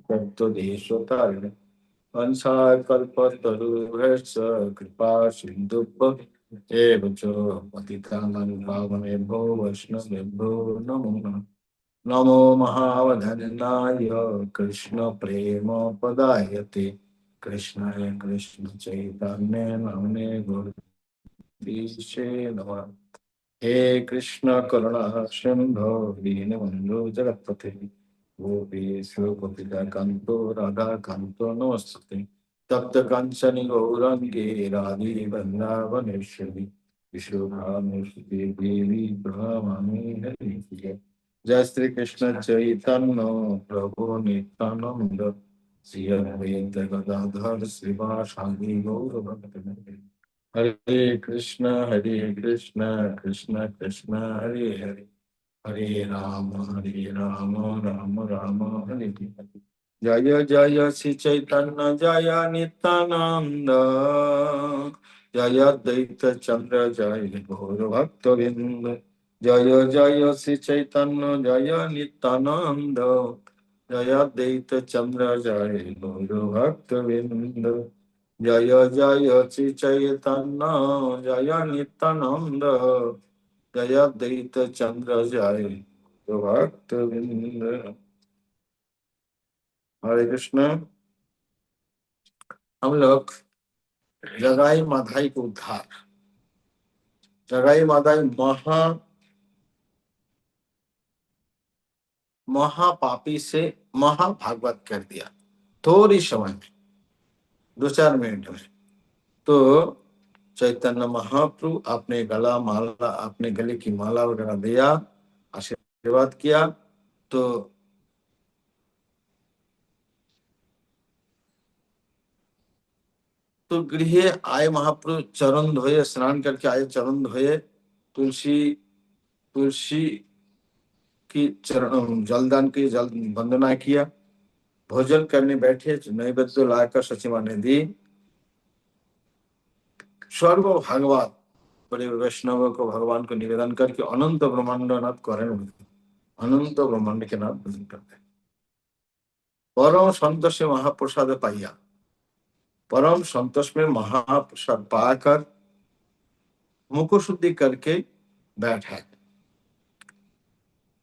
तत्त्वदेशोत्तर वंशाकल्पतरुभ्यश्च कृपा सिन्धुभ्य एव च पतितानां पावनेभ्यो वैष्णवेभ्यो नमो नमः। नमो महावदन्नाय कृष्णप्रेमपदायते कृष्णाय कृष्णचैतन्ये नाम्ने गौरीशे नमः। हे कृष्ण करुणा सिंधो दीनबन्धो जगत्पते गोपीश गोपिकान्तो राधाकान्तो नमस्ते। तप्त कांचन गौरंगे राधे वृंदावनेश्वरी विश्वभानुसुते देवी प्रणमामि हरिप्रिये। जय श्री कृष्ण चैतन्य प्रभु नित्यानंद श्री अद्वैत गदाधर श्रीवासादि गौर भक्तवृंद। हरे कृष्ण कृष्ण कृष्ण हरे हरे हरे राम राम राम हरे हरे। जय जय श्री चैतन्य जय नित्यानंद जय अद्वैत चंद्र जय गौर भक्तवृंद। जय जय श्री चैतन्य जय नित्यानंद जय अद्वैत चंद्र जय गौर भक्तवृंद। जय जय श्री चैतन्य जय नित्यानंद जय अद्वैत चंद्र जय भक्तवृंद। हरे कृष्ण। हम लोग जगाई माधाई को उद्धार, जगाई माधाई महापापी से महाभागवत कर दिया थोड़ी समय में, 2-4 मिनट में। तो चैतन्य महाप्रभु अपने गले की माला वगैरह दिया, आशीर्वाद किया। तो गृह आए महाप्रभु, चरण धोए, स्नान करके आए, चरण धोए, तुलसी तुलसी की चरण जलदान की जल वंदना किया, भोजन करने बैठे, नैवेद्य लाकर सची माँ ने दी। सर्व भागवत बड़े वैष्णव को भगवान को निवेदन करके अनंत ब्रह्मांड नाथ करें, अनंत ब्रह्मांड के नाथ भजन करते। परम संतोष से महाप्रसाद पाइया, परम संतोष में महाप्रसाद पाकर मुख शुद्धि करके बैठा।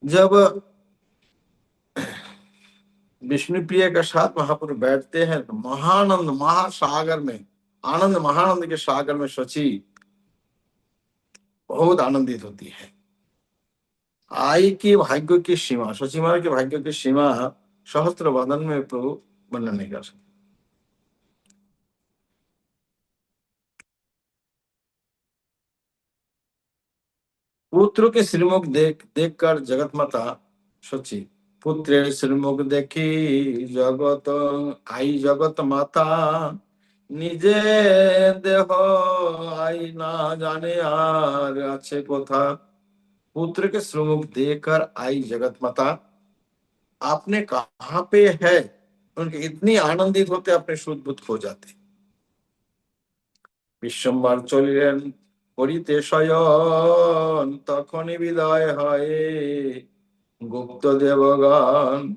जब विष्णु प्रिय के साथ महाप्रभु बैठते हैं तो महानंद महासागर में, आनंद महानंद के सागर में सची बहुत आनंदित होती है। आई की भाग्य की सीमा, सची माँ के भाग्य की सीमा सहस्त्र वदन में प्रभु वर्णन नहीं कर सकते। पुत्र के श्रीमुख देख कर जगत माता सची, पुत्र श्रीमुख देखी जगत आई जगत माता, নিজে দেহ आई ना जाने আর আছে কোথা। पुत्र के श्रीमुख देखकर आई जगत माता, आपने कहाँ पे है, उनके इतनी आनंदित होते अपने शुद्ध बुद्ध खो जाते। বিশ্বম্বর চলিলেন করিতে শয়ন, তখনই বিদায় হয় गुप्त देवगण।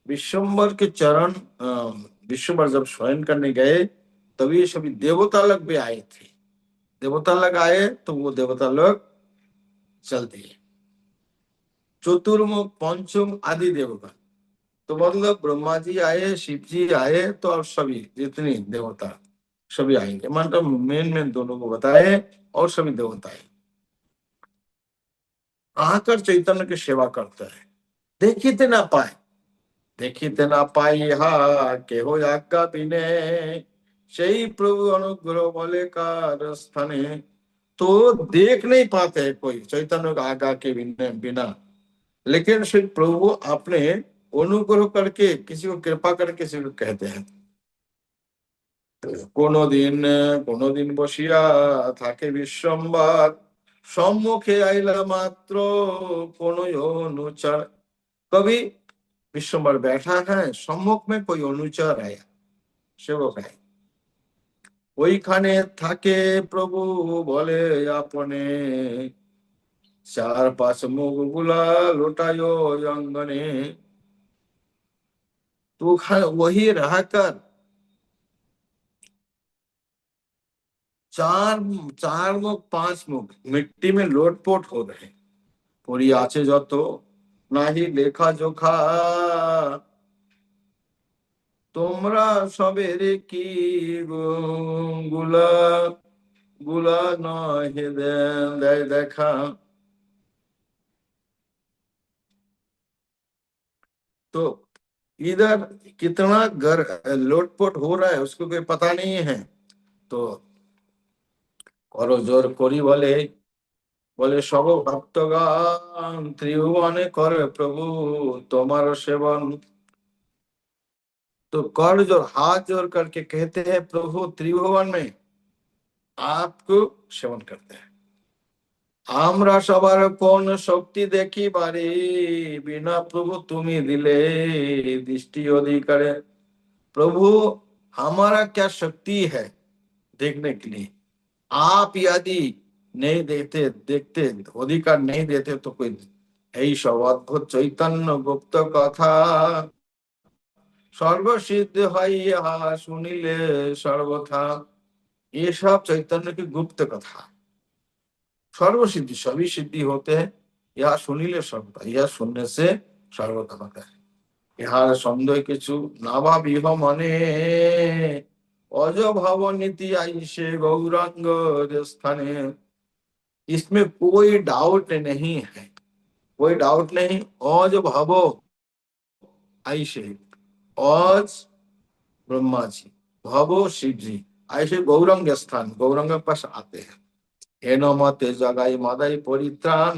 विश्वम्बर के चरण, विश्वम्बर जब शयन करने गए तभी सभी देवता लोग भी आए थे। देवता लोग आए तो वो देवता लोग चल दिए। चतुर्मुख पंचम आदि देवगण, तो मतलब ब्रह्मा जी आए, शिव जी आए, तो अब सभी जितनी देवता सभी आएंगे। मतलब मेन दोनों को बताए और सभी देवता आए, आकर चैतन्य की सेवा करता है। देखिते ना पाए, देखिते ना पाई हा के हो आज्ञा बिने, সেই प्रभु अनुग्रह बोले कार स्थाने। तो देख नहीं पाते कोई चैतन्य का आज्ञा के बिना, लेकिन श्री प्रभु अपने अनुग्रह करके किसी को कृपा करके किसी को कहते हैं। কোনো দিন বসিয়া থাকে বিশ্বম্বর, সম্মুখে आइला मात्र कोनो अनुचर। कभी विश्वम्बर बैठा है, सम्मुख में कोई अनुचर आया, सेवक है, ওইখানে থাকে প্রভু বলে আপনে, 4-5 মুখ গুলা লোটায় অঙ্গনে। तो वही रहकर चार चार मुख पांच मुख मिट्टी में लोटपोट हो रहे, पूरी आचे जो तो ना ही लेखा जोखा, তোমরা সবের কি গুলা गुला नहे देखा। तो इधर कितना घर लोटपोट हो रहा है उसको कोई पता नहीं है। तो करो जोर करी बोले, बोले सब भक्तगण त्रिभुवने करे प्रभु तुम्हारो सेवन। तो कर जोर हाथ जोड़ करके कहते हैं प्रभु त्रिभुवन में आपको सेवन करते हैं। আমরা সবার কোন শক্তি দেখি বারে, बिना प्रभु तुम्ही दिले दृष्टि अधिकारे। प्रभु हमारा क्या शक्ति है देखने के लिए, आप यदि नहीं देते देखते अधिकार नहीं देते तो कोई এই সব অদ্ভুত চৈতন্য গুপ্ত কথা সর্বসিদ্ধ হয় ইহা শুনিলে সর্বথা। ये सब चैतन्य की गुप्त कथा, सर्वसिद्धि सभी सिद्धि होते हैं, यह सुनिले सर्वथा, यह सुनने से सर्वथा होता है। इहार संदेह किछु ना भाबिह मने, अज भव नीति आईसे गौरांग स्थाने। इसमें कोई डाउट नहीं है, कोई डाउट नहीं। अज भव आईसे, अज ब्रह्मा जी, भव शिव जी ऐसे गौरंग स्थान, गौरंग के पास आते हैं। हेन मते जगाई मादाई परित्राण,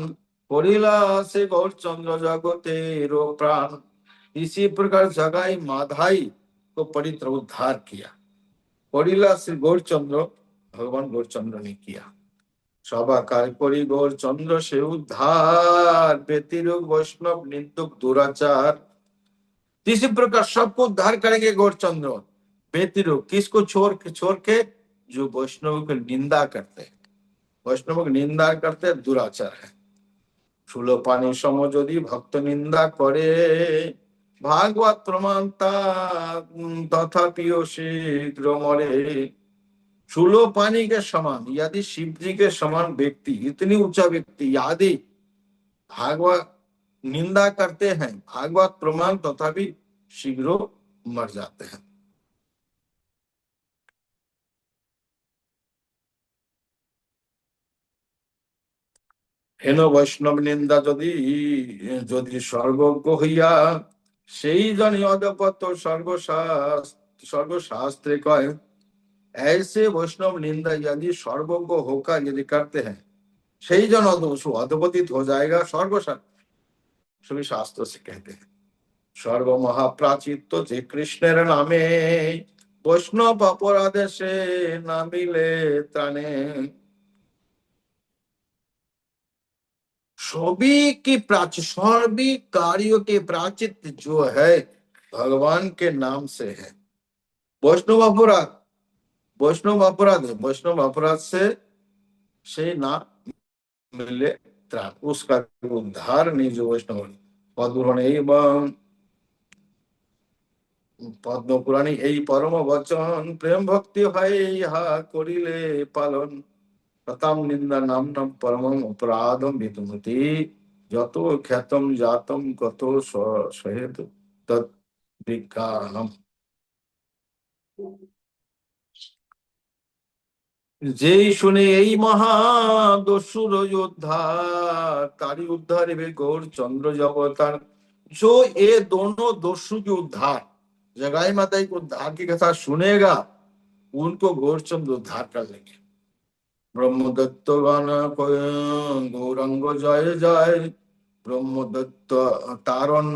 करिला से गौरचंद्र जगते रो प्राण। इसी प्रकार जगाई माधाई को परित्र उद्धार किया, करिला से गौरचंद्र भगवान गौरचंद्र ने किया। सभाकार करी गौरचंद्र से उद्धार, व्यतिरोग वैष्णव निंदुक दुराचार। इसी प्रकार सबको उद्धार करेंगे गौरचंद्र, व्यतिरोग किसको छोड़ के जो वैष्णव की निंदा करते हैं, वैष्णव की निंदा करते दुराचार है। सुलो पानी सम यदि भक्त निंदा करे, भागवत प्रमाणता तथापिओ शीघ्र मरे। सुलो पानी के समान यदि शिव जी के समान व्यक्ति, इतनी ऊंचा व्यक्ति यदि भागवत निंदा करते हैं, भागवत प्रमाण तथापि शीघ्र मर जाते हैं। হেন বৈষ্ণব নিন্দা যদি যদি সর্বজ্ঞ হইয়া, সেই জনে অধপত सर्वशास्त्र कहे। ऐसे वैष्णव निंदा यदि सर्वज्ञ होकर यदि करते हैं, सही जन अधपतित हो जाएगा। सभी शास्त्र से कहते हैं। सर्व महाप्राचित जे कृष्णेर नामे, वैष्णव अपराधे से नामिले त्राणे। सभी की सभी कार्यों के प्राचित जो है भगवान के नाम से है। वैष्णव अपराध, वैष्णव अपराध है, वैष्णव अपराध से ना मिले त्राण, उसका उद्धार नहीं जो वैष्णव। पद्म एवं पद्म पुराणी এই परम वचन, प्रेम भक्ति है यहा करिले पालन। कथम निंदा नाम नाम परमम अपराधम विदुमति, যত খ্যাতম জাতম কত সহেত তৎ বিজ্ঞানম। যেই শুনে এই মহা দস্যুর उद्धार, तारी उद्धार वे गौर चंद्र जगतार। जो ये दोनों दस्यु के उद्धार, जगाई माता के उद्धार की कथा सुनेगा, उनको गौरचंद्र उद्धार कर लेंगे। ब्रह्मदत्त गान गौरंग जय जय, ब्रह्मदत्त तारण,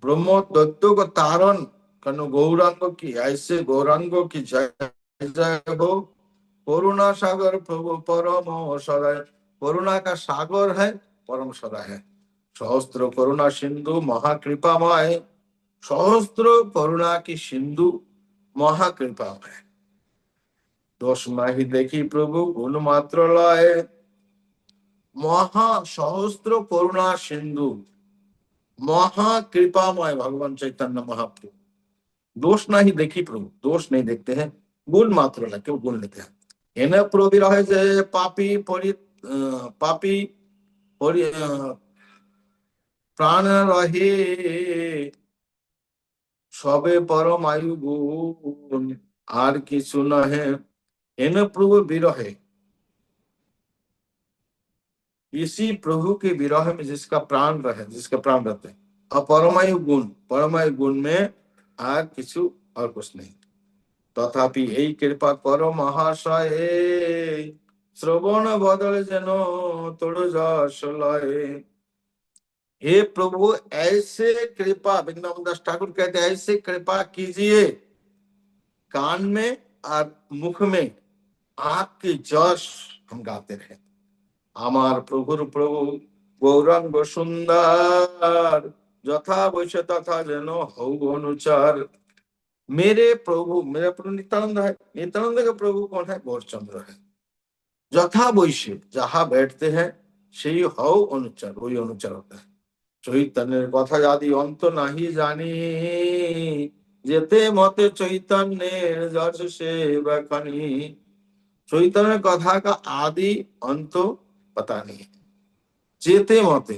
ब्रह्मदत्त को तारण कनो गौरांग की, ऐसे गौरांग की जय जय हो। करुणा सागर प्रभु परम सदय, करुणा का सागर है, परम सदय है। सहस्त्र करुणा सिंधु महाकृपामय, सहस्त्र करुणा की सिंधु महाकृपामय। दोष नाही देखी प्रभु गुण मात्र लय, महा सहस्त्र करुणा सिंधु महाकृपामय भगवान चैतन्य महाप्रभु। दोष नहीं देखी प्रभु, दोष नहीं देखते हैं, गुण मात्र ना क्यों गुण लेते हैं। एने प्रभु रहे जे पापी पापी प्राण रहे सबे परम आयु गुण আর কিছু নহে। हेन प्रभु विरहे, इसी प्रभु के विरह में जिसका प्राण रहे, जिसका प्राण रहते हैं, अपरमायु गुण, परमायु गुण में আর কিছু और कुछ नहीं। तथापि এই कृपा करो महाशय, श्रवण बदल যেন তোর যশ লয়ে। हे प्रभु ऐसे कृपा, वृंदावन दास ठाकुर कहते हैं ऐसे कृपा कीजिए, कान में और मुख में आँख की जश हम गाते रहे। আমার প্রভুর প্রভু গৌরাঙ্গ সুন্দর, যথা বৈশ্য তথা যেন হৌ অনুচার। मेरे प्रभु नित्यानंद है, नित्यानंद का प्रभु कौन है? गौरचंद्र है। যথা বৈশ্য, जहाँ बैठते हैं সেই হও অনুচার, वही अनुचार होता है। চৈতন্যের কথা আদি অন্ত নাহি জানি, যেতে মতে চৈতন্যের যশ সেবখানি। चैतन्य कथा का आदि अंत पता नहीं, जेते मते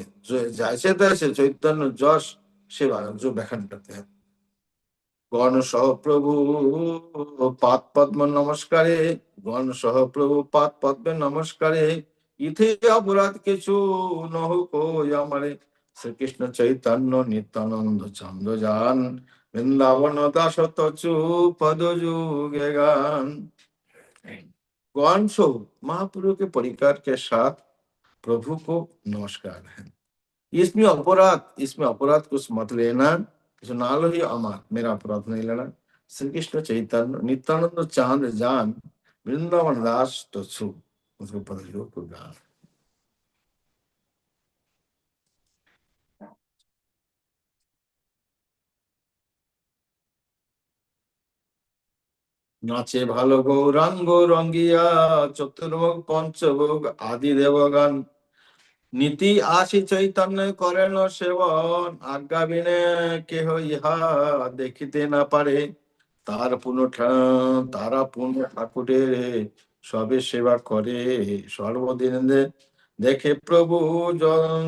जैसे तैसे चैतन्य जश सेवा जो व्याख्यान करते हैं। गण सह प्रभु पाद पद्म नमस्कारे, गण सह प्रभु पाद पद्म नमस्कारे, इथे अपराध किछु নহু কই আমারে। শ্রীকৃষ্ণ চৈতন্য নিত্যানন্দ চন্দ্র যান, বৃন্দাবন দাস তচু পদ যুগে গান। गौन सो महाप्रभु के परिकार के साथ प्रभु को नमस्कार है। इसमें अपराध कुछ मत लेना, जो नालो ही अमार, मेरा अपराध नहीं लेना। श्री कृष्ण चैतन्य नित्यानंद चांद जान, वृंदावन दास तो छु, उसको पद को गान। नाचे भालो गौरांग रंगिया, चतुर्मुख पंचभोग आदि देवगान। নীতি আসি চৈতন্য করেন সেবন, আজ্ঞা বিনে কেহ ইহা দেখিতে না পারে। তারা পুণ্য ঠাকুরের সবে সেবা করে, সর্বদিন দেখে प्रभु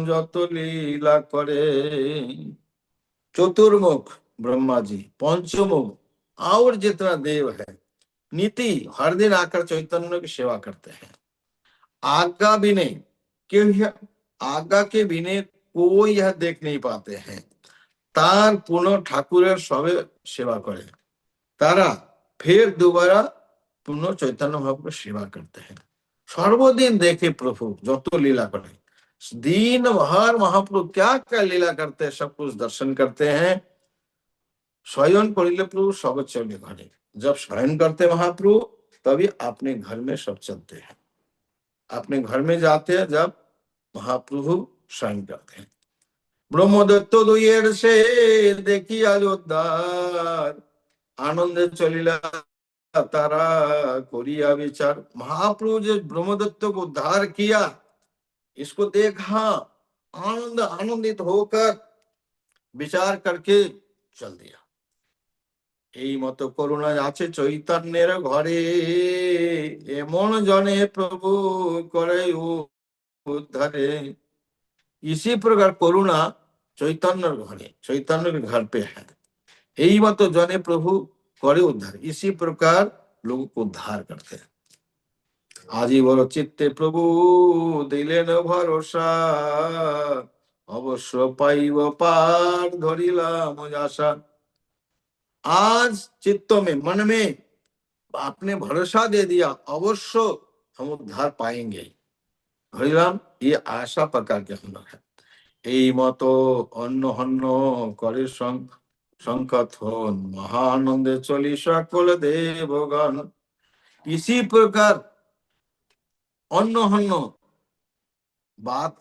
যত লীলা করে। चतुर्मुख ब्रह्मा जी, पंचमुख और जितना देव है, नीति हर दिन आकर चैतन्य की सेवा करते हैं। आज्ञा बिने क्यों, आज्ञा के बिने कोई यह देख नहीं पाते हैं। तार पुनः ठाकुरेर सबे सेवा करे, तारा फिर दोबारा पुनः चैतन्य महाप्रभु सेवा करते हैं। सर्वदिन देखे प्रभु যত लीला करे, दिन भर महाप्रभु क्या क्या लीला करते हैं, सब कुछ दर्शन करते हैं। शयन करिले प्रभु सब चले घरे, जब शयन करते महाप्रभु तभी अपने घर में सब चलते हैं। अपने घर में जाते हैं जब महाप्रभु शयन करते हैं। ब्रह्मदत्त दुइয়ের সে দেখি আলোদ্দার, आनंदे चलिला तारा कोरिया विचार। महाप्रभु जो ब्रह्मदत्त को उद्धार किया, इसको देखा, आनंदित होकर विचार करके चल दिया। এই মতো করুণা আছে চৈতন্যের ঘরে, এমন জনে প্রভু করে उद्धारे। इसी प्रकार करुणा चैतन्य घरे, चैतन्य के घर पे है। यही मत जने प्रभु करे उद्धार, इसी प्रकार लोगों को उद्धार करते हैं। আজি বড় চিত্তে প্রভু দিলেন ভরসা, অবশ্য পাইব পার ধরিলাম আশা। आज चित्तों में, मन में आपने भरोसा दे दिया, अवश्य हम उद्धार पाएंगे, धरिलाम, ये आशा प्रकार के हम लोग है। এই মতো অন্য হন্য করে সংকথন, महानंदे चली सकल देवगण। इसी प्रकार অন্য হন্য बात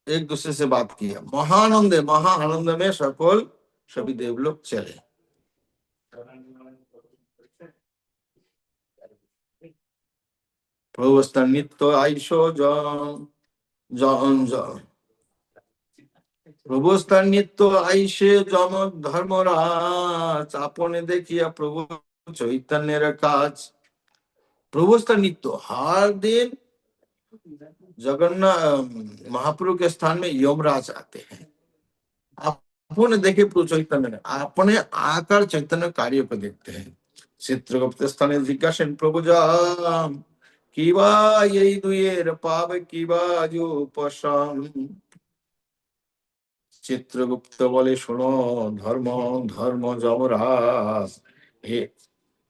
एक दूसरे से बात किया, महानंदे, महा आनंद में सकल सभी देवलोक चले। प्रभुस्ता नित्य आयुष প্রভুস্থান নিত্য আইসে জমক ধর্মরাজ, আপনে দেখিয়া প্রভু চৈতন্যের কাজ। प्रभुस्था नित्य हर दिन जगन्नाथ महाप्रभु के स्थान में यमराज आते हैं। अपने देखे प्रभु चैतन्य, अपने आकर चैतन्य कार्य को देखते हैं। चित्रगुप्त स्थाने जिज्ञासेन प्रभु जाम किबा यही दुयेर पाप किबा जो पशाम। चित्रगुप्त बोले सुनो धर्म धर्म যমরাজ, এ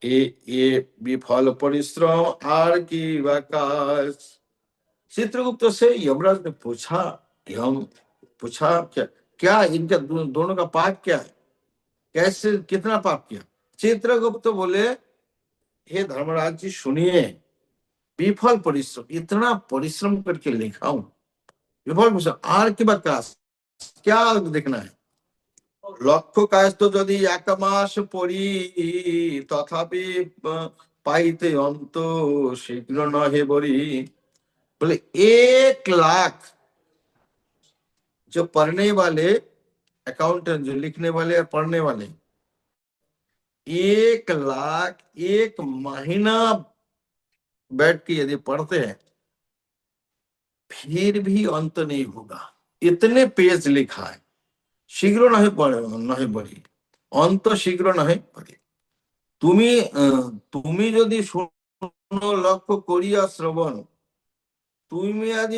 এ এ বিফল পরিশ্রম আর কি বা কাজ। चित्रगुप्त से यमराज ने पूछा, यम पूछा क्या क्या इनका दोनों का पाप क्या है, कैसे कितना पाप किया। चित्रगुप्त बोले हे धर्मराज जी सुनिए, विफल परिश्रम, इतना परिश्रम करके लिखा हूं, विफल परिश्रम आर की बात क्या देखना है। লক্ষ্য কাজ তো যদি এক মাস পড়ি, তথাপি পাইতে অন্ত শীঘ্র নহে বরি। बोले 1 लाख जो पढ़ने वाले अकाउंटेंट, जो लिखने वाले और पढ़ने वाले, 1 लाख 1 महीना बैठ के यदि पढ़ते हैं फिर भी अंत नहीं होगा। इतने पेज लिखा है, शीघ्र नहीं पढ़े नहीं पढ़ी, अंत शीघ्र नहीं पढ़े। তুমি তুমি যদি শুনো লক্ষ্য করিয়া শ্রবণ, তুমি আজ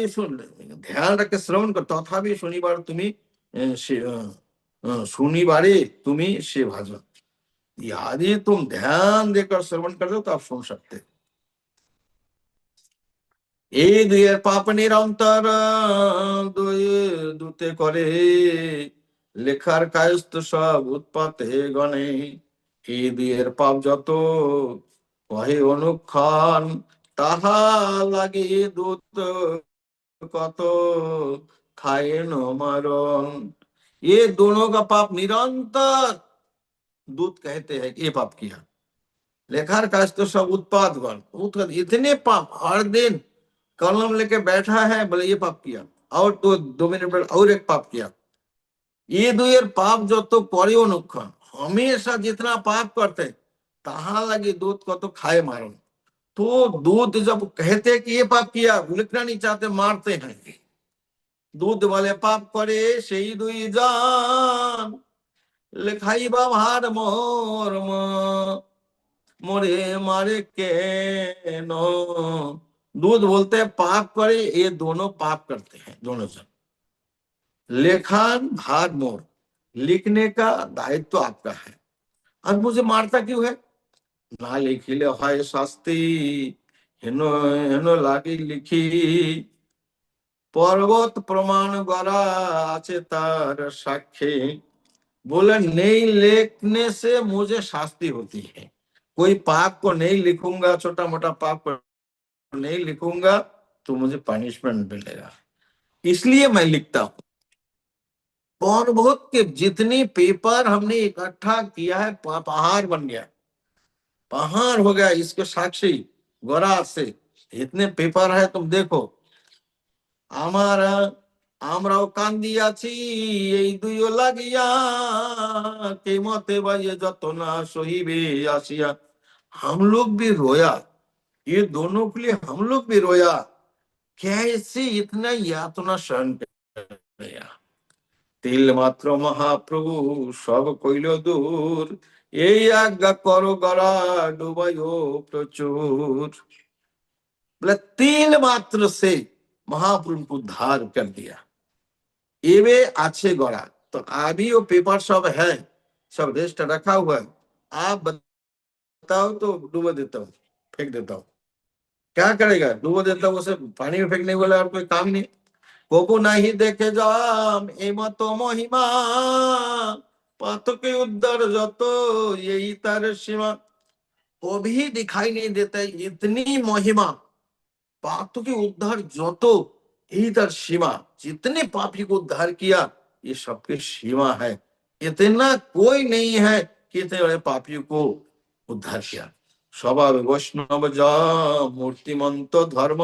ধ্যান রাখে শ্রবণ কর, তথাপি শনিবার তুমি शनिवारे तुम्हें से भजन, यदि तुम ध्यान देकर श्रवण कर दो तो आप सुन सकते। এই দুয়ের পাপ নিরন্তর দুতে করে, লেখার কায়স্থ সব উৎপাতে গণে। এই দুয়ের পাপ যত কহে অনুক্ষণ, তাহা লাগে দূত কত খায় ন মারণ। ये दोनों का पाप निरंतर दूत कहते हैं ये पाप किया, लेखार काज तो सब उत्पादगण इतने पाप हर दिन कलम लेके बैठा है, बोले ये पाप किया, और तो 2 मिनट बाद और एक पाप किया। ये दुएर पाप जो तो करे अनुक्षण, हमेशा जितना पाप करते ताहा लगे दूत को तो खाए मारो। तो दूत जब कहते कि ये पाप किया, लिखना नहीं चाहते, मारते हैं। दूध वाले पाप करे সেই দুই জান, লেখাইবা ভার মর্ম, मोरे मारे के नो। दूध बोलते हैं पाप करे, ये दोनों पाप करते हैं दोनों जन। लेखान भार मोर, लिखने का दायित्व तो आपका है, और मुझे मारता क्यों है। ना लिखिले হয় শাস্তি, হেন হেন লাগি লিখি, पर्वत प्रमाण गड़ा आचे तार साक्षी। बोले नहीं लिखने से मुझे शास्ति होती है, कोई पाप को नहीं लिखूंगा, छोटा मोटा पाप को नहीं लिखूंगा तो मुझे पनिशमेंट मिलेगा, इसलिए मैं लिखता हूं। पर्वत के जितने पेपर हमने इकट्ठा किया है पहाड़ बन गया, पहाड़ हो गया इसके साक्षी गड़ा से। इतने पेपर है तुम देखो, हमारा আমরাও কান্দিয়াছি এই দুইও লাগিয়া, কেমতে বাজে যত না সহিবে আসিয়া। हम लोग भी रोया, ये दोनों के लिए हम लोग भी रोया, कैसे इतना यातना सहन किया। तिल मात्र महाप्रभु सब কইল দূর, এই আজ্ঞা করো গড়া ডুবাইও প্রচুর। बोले तिल मात्र से महाप्रभु को उद्धार कर दिया। एवे आछे गड़ा, तो अभी वो पेपर सब है, सब रेस्ट रखा हुआ है, आप बताओ तो डूबो देता हूँ, फेंक देता हूँ। क्या करेगा, डूबो देता हूँ, उसे पानी में फेंकने वाला और कोई काम नहीं। कोको नहीं देखे जाम एमतो महिमा, पाथो के उद्धार जतो यही तार सीमा। वो भी दिखाई नहीं देता इतनी महिमा, पापों के उद्धार जो तो इधर सीमा, जितने पापी को उद्धार किया ये सबके सीमा है, इतना कोई नहीं है कि इतने बड़े पापियों को उद्धार किया। स्वभाव वैष्णव जा मूर्तिमंत धर्म,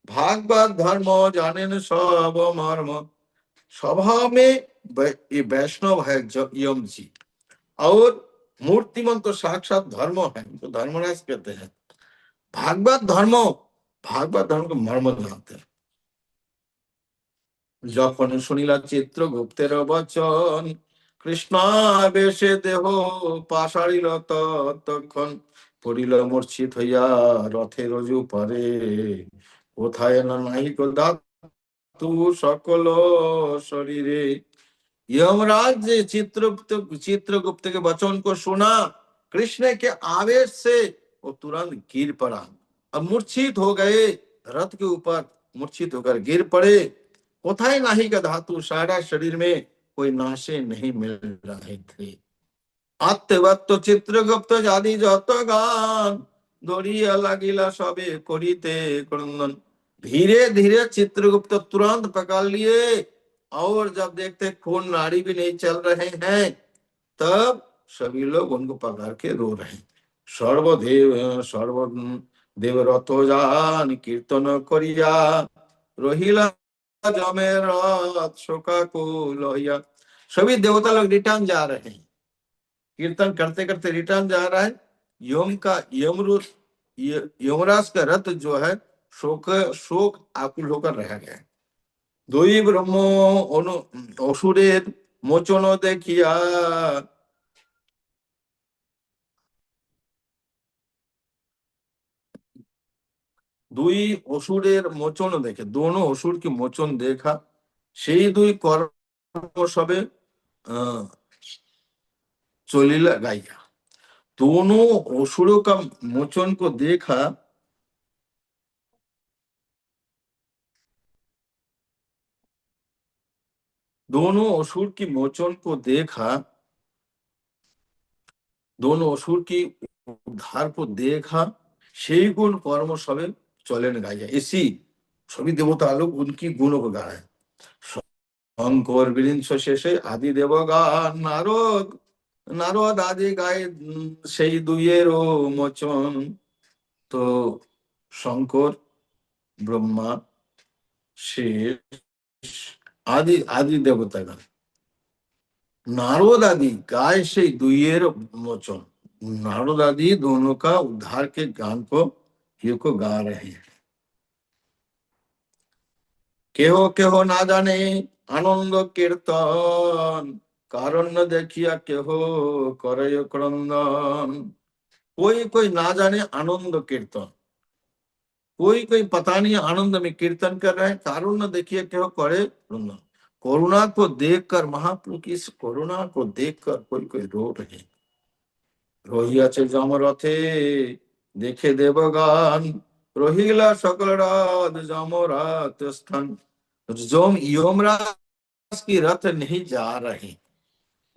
भागवत धर्म जाने सब मर्म, स्वभाव में ये वैष्णव है यम जी, और मूर्तिमंत तो साक्षात धर्म है, तो धर्मराज कहते हैं। भागवत धर्म को मर्म जानते हैं। যখন শুনিলা চিত্রগুপ্তের বচন, কৃষ্ণাবেশে দেহ পাশাড়িল তখন, পড়িল মূর্ছিত হইয়া রথে রজু পরে, কোথায় না নাহিক ধাতু সকল शरीरे। यमराज ने चित्रगुप्त के वचन को सुना, कृष्ण के आवेश से वो तुरंत गिर पड़ा, अब मूर्छित हो गए, रथ के ऊपर मूर्छित होकर गिर पड़े। कोথায় नाही का धातु, सारा शरीर में कोई नाशे नहीं मिल रहे थे। আত্মবত্ত চিত্রগুপ্ত জাদি যত গান, দড়িয়া লাগিলা সবে করিতে क्रंदन। धीरे धीरे चित्रगुप्त तुरंत पकड़ लिए, और जब देखते खून नाड़ी भी नहीं चल रहे हैं, तब सभी लोग उनको पकड़ के रो रहे हैं। सर्वदेव रथ जान कीर्तन करिया, रहिला जमे रथ शोकाकुल होइया। सभी देवता लोग रिटर्न जा रहे हैं, कीर्तन करते करते रिटर्न जा रहा है। यमराज का रथ जो है शोक आकुल होकर रह गया। দুই ব্রহ্ম অসুরের মোচন দেখিয়া, দুই অসুরের মোচন দেখে, दोनों असुर की मोचन देखा, সেই দুই কর্ম সবে चलिला गाइया। दोनों असुरों का मोचन को देखा, दोनों असुर की मोचन को देखा, दोनों असुर की उद्धार को देखा, সেই গুণ কর্ম সবে চলেন গাইয়া। इसी सभी देवता लोग उनकी गुणों को गा रहे हैं। শঙ্কর বৃন্স শেষে আদি দেবগান, নারদ আদি গায়ে সেই দুইয়েরও মোচন। তো শঙ্কর, ব্রহ্মা, শেষ, आदि देवतागण, नारद आदि गाय से दुइयर मोचन। नारद आदि दोनों का उद्धार के गान को ये को गा रहे हैं। केह केह ना जाने आनंद कीर्तन, कारण न देखिया केह करय क्रंदन। कोई ना जाने आनंद कीर्तन, कोई पता नहीं आनंद में कीर्तन कर रहे हैं, कारण न देखिए केह करे क्रंदन। करुणा को देखकर, महाप्रभु की इस करुणा को देखकर कोई रो रहे हैं। রহিয়াছে যমরথে देखे देवगान, রহিলা সকল রাত যমরাত स्थान। जोम यमराज की रथ नहीं जा रहे,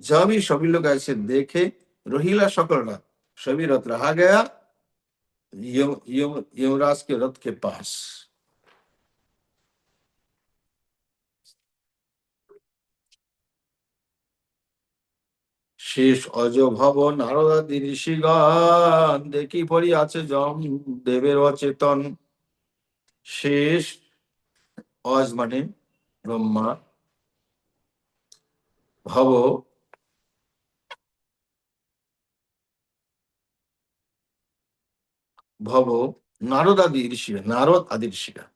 जब ही सभी लोग ऐसे देखे, रोहिला सकल रात, सभी रथ रहा गया यमराज के रथ के पास। শেষ অজ ভব নারদাদি ঋষিগণ, দেখি পড়ি আছে যম দেবের অচেতন। শেষ অজ মানে ব্রহ্মা, ভব ভব नारद आदि ऋषिगा, नारद आदि ऋषिगा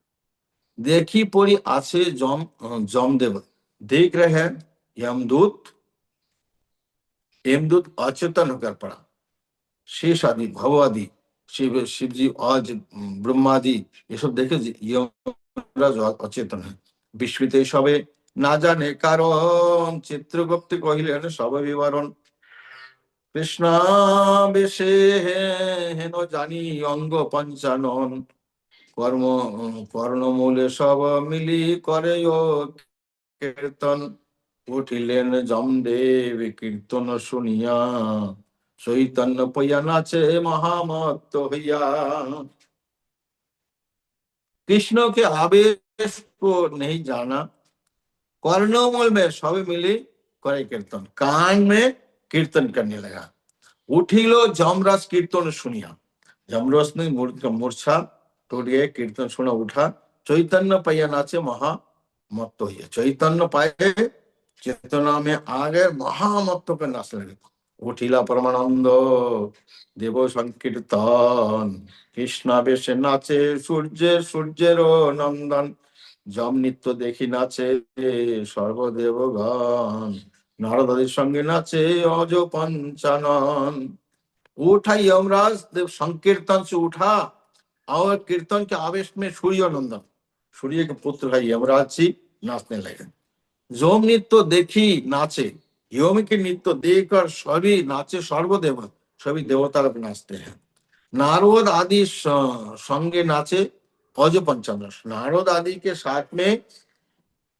देखी पड़ी आसे जमदेव, देख रहे हैं यमदूत अचेतन होकर पड़ा। शेष आदि, भव आदि, शिव जी आज ब्रह्मादि, ये सब देखे यमराज अचेतन है। विस्मित सबे ना जाने कारण, चित्रगुप्त कहिलेन सब विवरण। কৃষ্ণাবেশে হেন জানি অঙ্গ পঞ্চানন, কর্ণমূলে সব মিলি করে ও কীর্তন। উঠিলেন যমদেব কীর্তন শুনিয়া, চৈতন্য পইয়া নাচে মহামত্ত হইয়া। कृष्ण के आवेश को नहीं जाना, कर्णमूल में सब मिली करे कीर्तन, कान में कीर्तन करने लगा। उठिलो जमराज कीर्तन सुनिया, जमराज ने मूर्छा टूट गए, कीर्तन सुना उठा, चैतन्य पैया नाचे महा मत्त हुई चैतन्य पाए चेतना में आ गए महामत्त पे नाचने लगे उठिला परमानंद देव संकीर्तन कृष्णावेशे नाचे सूर्যের नंदन जम नृत्य देखी नाचे सर्वदेवगण नारदादिर संगे नाचे अज पंचानन उठा यमराज देव संकीर्तन से उठा और कीर्तन के आवेश में सूर्य नंदन सूर्य के पुत्र है यमराज जी नाचने लगे यम नृत्य देखी नाचे यम के नृत्य देखकर सभी नाचे सर्वदेव सभी देवता नाचते हैं नारद आदि संगे नाचे अज पंचानन नारद आदि के साथ में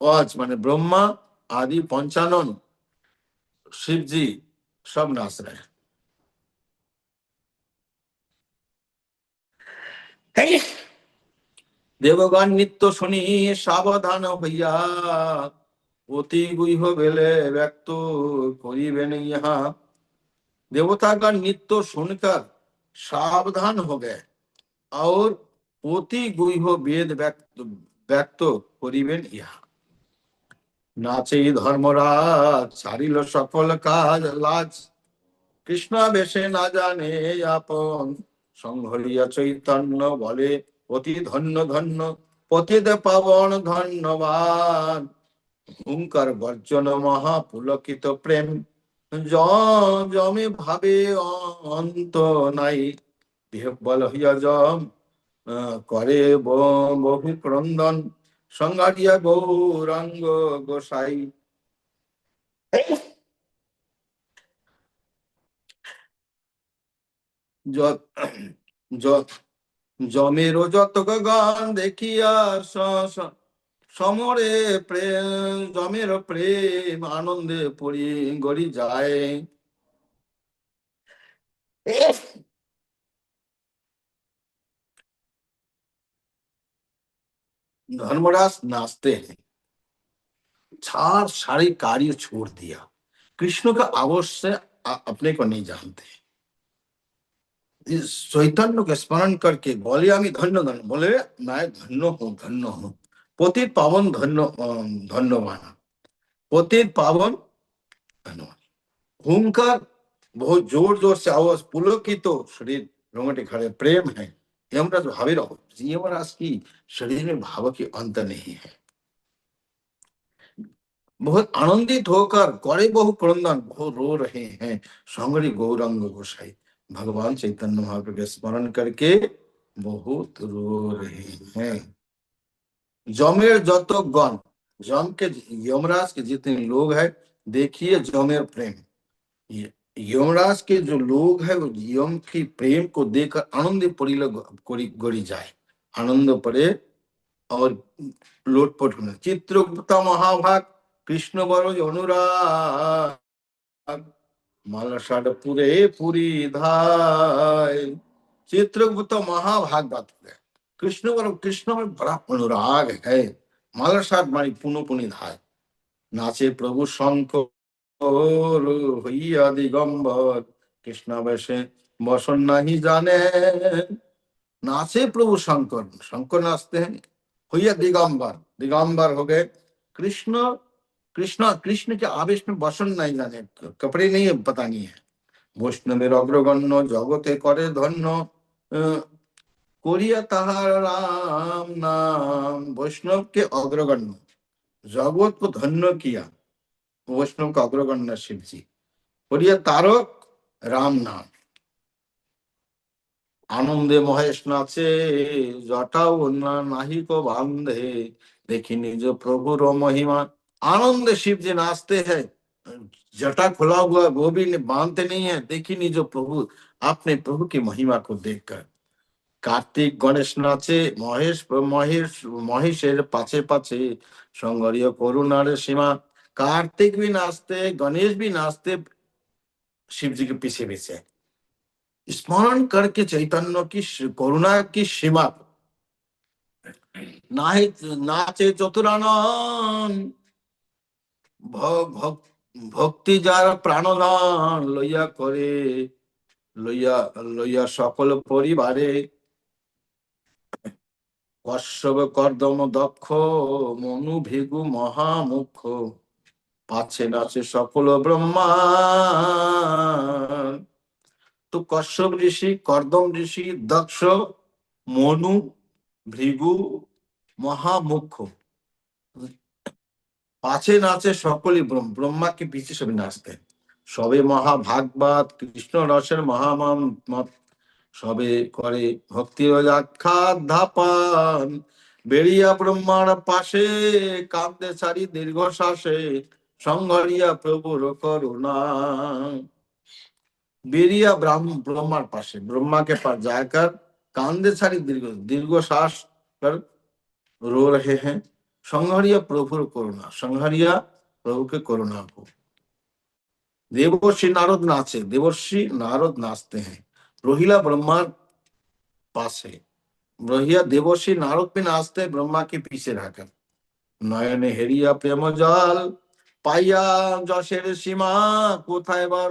अज माने ब्रह्मा आदि पंचानन शिव जी सब नाच रहे हैं देवगण नृत्य सुनी सावधान भैया অতি গুহ বেলে ব্যক্ত करीबेन यहाँ देवता का नृत्य सुनकर सावधान हो गए और অতি গুহ वेद व्यक्त करीबेन यहाँ नाचे धर्मराज ছাড়িল সকল কাজ লাজ কৃষ্ণ বেশে না জানে আপন সংহরিয়া চৈতন্য বলে অতি ধন্য ধন্য পতিত পাবন ধন্যবাদ হুঙ্কার গর্জন মহাপুলকিত প্রেম জমে ভাবে অন্ত নাই বিহ্বল হইয়া জম করে বহু ক্রন্দন সংঘাটিয়া গৌরাঙ্গ গোসাই জমেরও যত গান দেখিয়া সমরে প্রেম জমের প্রেম আনন্দে পড়ি গড়ি যায় धर्मराज नाचते हैं सारी कार्य छोड़ दिया कृष्ण का अवश्य अपने को नहीं जानते इस चैतन्य के स्मरण करके बोले आमी धन्य धन्य बोले मैं धन्य हूँ पतित पावन धन्यवान पतित पावन धन्यवान हुंकार बहुत जोर जोर से आवाज पुलकित तो शरीर रोंगटे खड़े प्रेम है यमराज भावे रहो यमराज की शरीर में भाव की अंत नहीं है बहुत आनंदित होकर करे बहु क्रंदन बहुत रो रहे हैं संगरी गौरांग गोसाई भगवान चैतन्य महाप्रभु के स्मरण करके बहुत रो रहे हैं जमेर जतो गण जम के यमराज के जितने लोग हैं देखिए जमेर प्रेम यमराज के जो लोग हैं वो यम की प्रेम को देखकर आनंद परिल गड़ी जाए आनंद पड़े और लोटपट होना चित्रगुप्त महाभाग कृष्ण बड़ो अनुराग मालसाड पुरे पुरी धाय चित्रगुप्त महाभाग बात है कृष्ण में बड़ा अनुराग है मालसाड मानी पुनो पुनि धाय नाचे प्रभु शंकर হইয়া दिगंबर कृष्ण বেশে बसन नहीं जाने नाचे प्रभु शंकर शंकर नाचते हैं हुआ दिगंबर दिगंबर हो गए कृष्ण कृष्ण कृष्ण के आवेश में बसन नहीं जाने कपड़े नहीं है पता नहीं है वैष्णवेर अग्रगण्य जगते करे धन्य करिया ताहार राम नाम वैष्णव के अग्रगण्य जगत को धन्य किया वैष्णव का अग्रगण्य शिव जी करिया तारक राम नाम आनंदे महेश नाचे जटाओ नाहि को बांधे देखी निज प्रभुर महिमा आनंद शिव जी नाचते हैं जटा खुला हुआ वो भी बांधते नहीं है देखी निज प्रभु अपने प्रभु की महिमा को देखकर कार्तिक गणेश नाचे महेश महेश महेशेर पाछे पाछे संगरीय करुणार सीमा कार्तिक भी नाचते गणेश भी नाचते शिव जी के पीछे पीछे स्मरण करके चैतन्य की करुणा की सीमा नाचे चतुरानन भक्ति जार प्राणदान लइया करे लइया लइया सकल परिवारे কশ্যপ কর্দম দক্ষ মনু ভৃগু মহামুখ্য পাছে নাচে সকল ব্রহ্মা। তো কশ্যপ ঋষি, কর্দম ঋষি, দক্ষ, মনু, ভৃগু, মহামুখ্য পাছে নাচে সকলই ব্রহ্মা के पीछे सभी नाचते हैं। সবে মহাভাগবত কৃষ্ণ রসের মহামম সবে করে ভক্তি আখ্যাধাপান বেরিয়া ব্রহ্মার পাশে কাঁদতে সারি দীর্ঘশ্বাসে সংঘরিয়া প্রভুর করুণা। बेरिया ब्रह्मा पासे ब्रह्मा के पास जाकर कांदे सारी दीर्घ दीर्घ श्वास कर रो रहे हैं। संघरिया प्रभुर करुणा, संघरिया प्रभु के करुणा को। देवर्षि नारद नाचे, देवर्षि नारद नाचते हैं रोहिला ब्रह्मा पास है। रोहिया देवर्षि नारद भी नाचते हैं ब्रह्मा के पीछे रहकर। नयने हेरिया प्रेम जल पाइया যশের সীমা কোথায় বা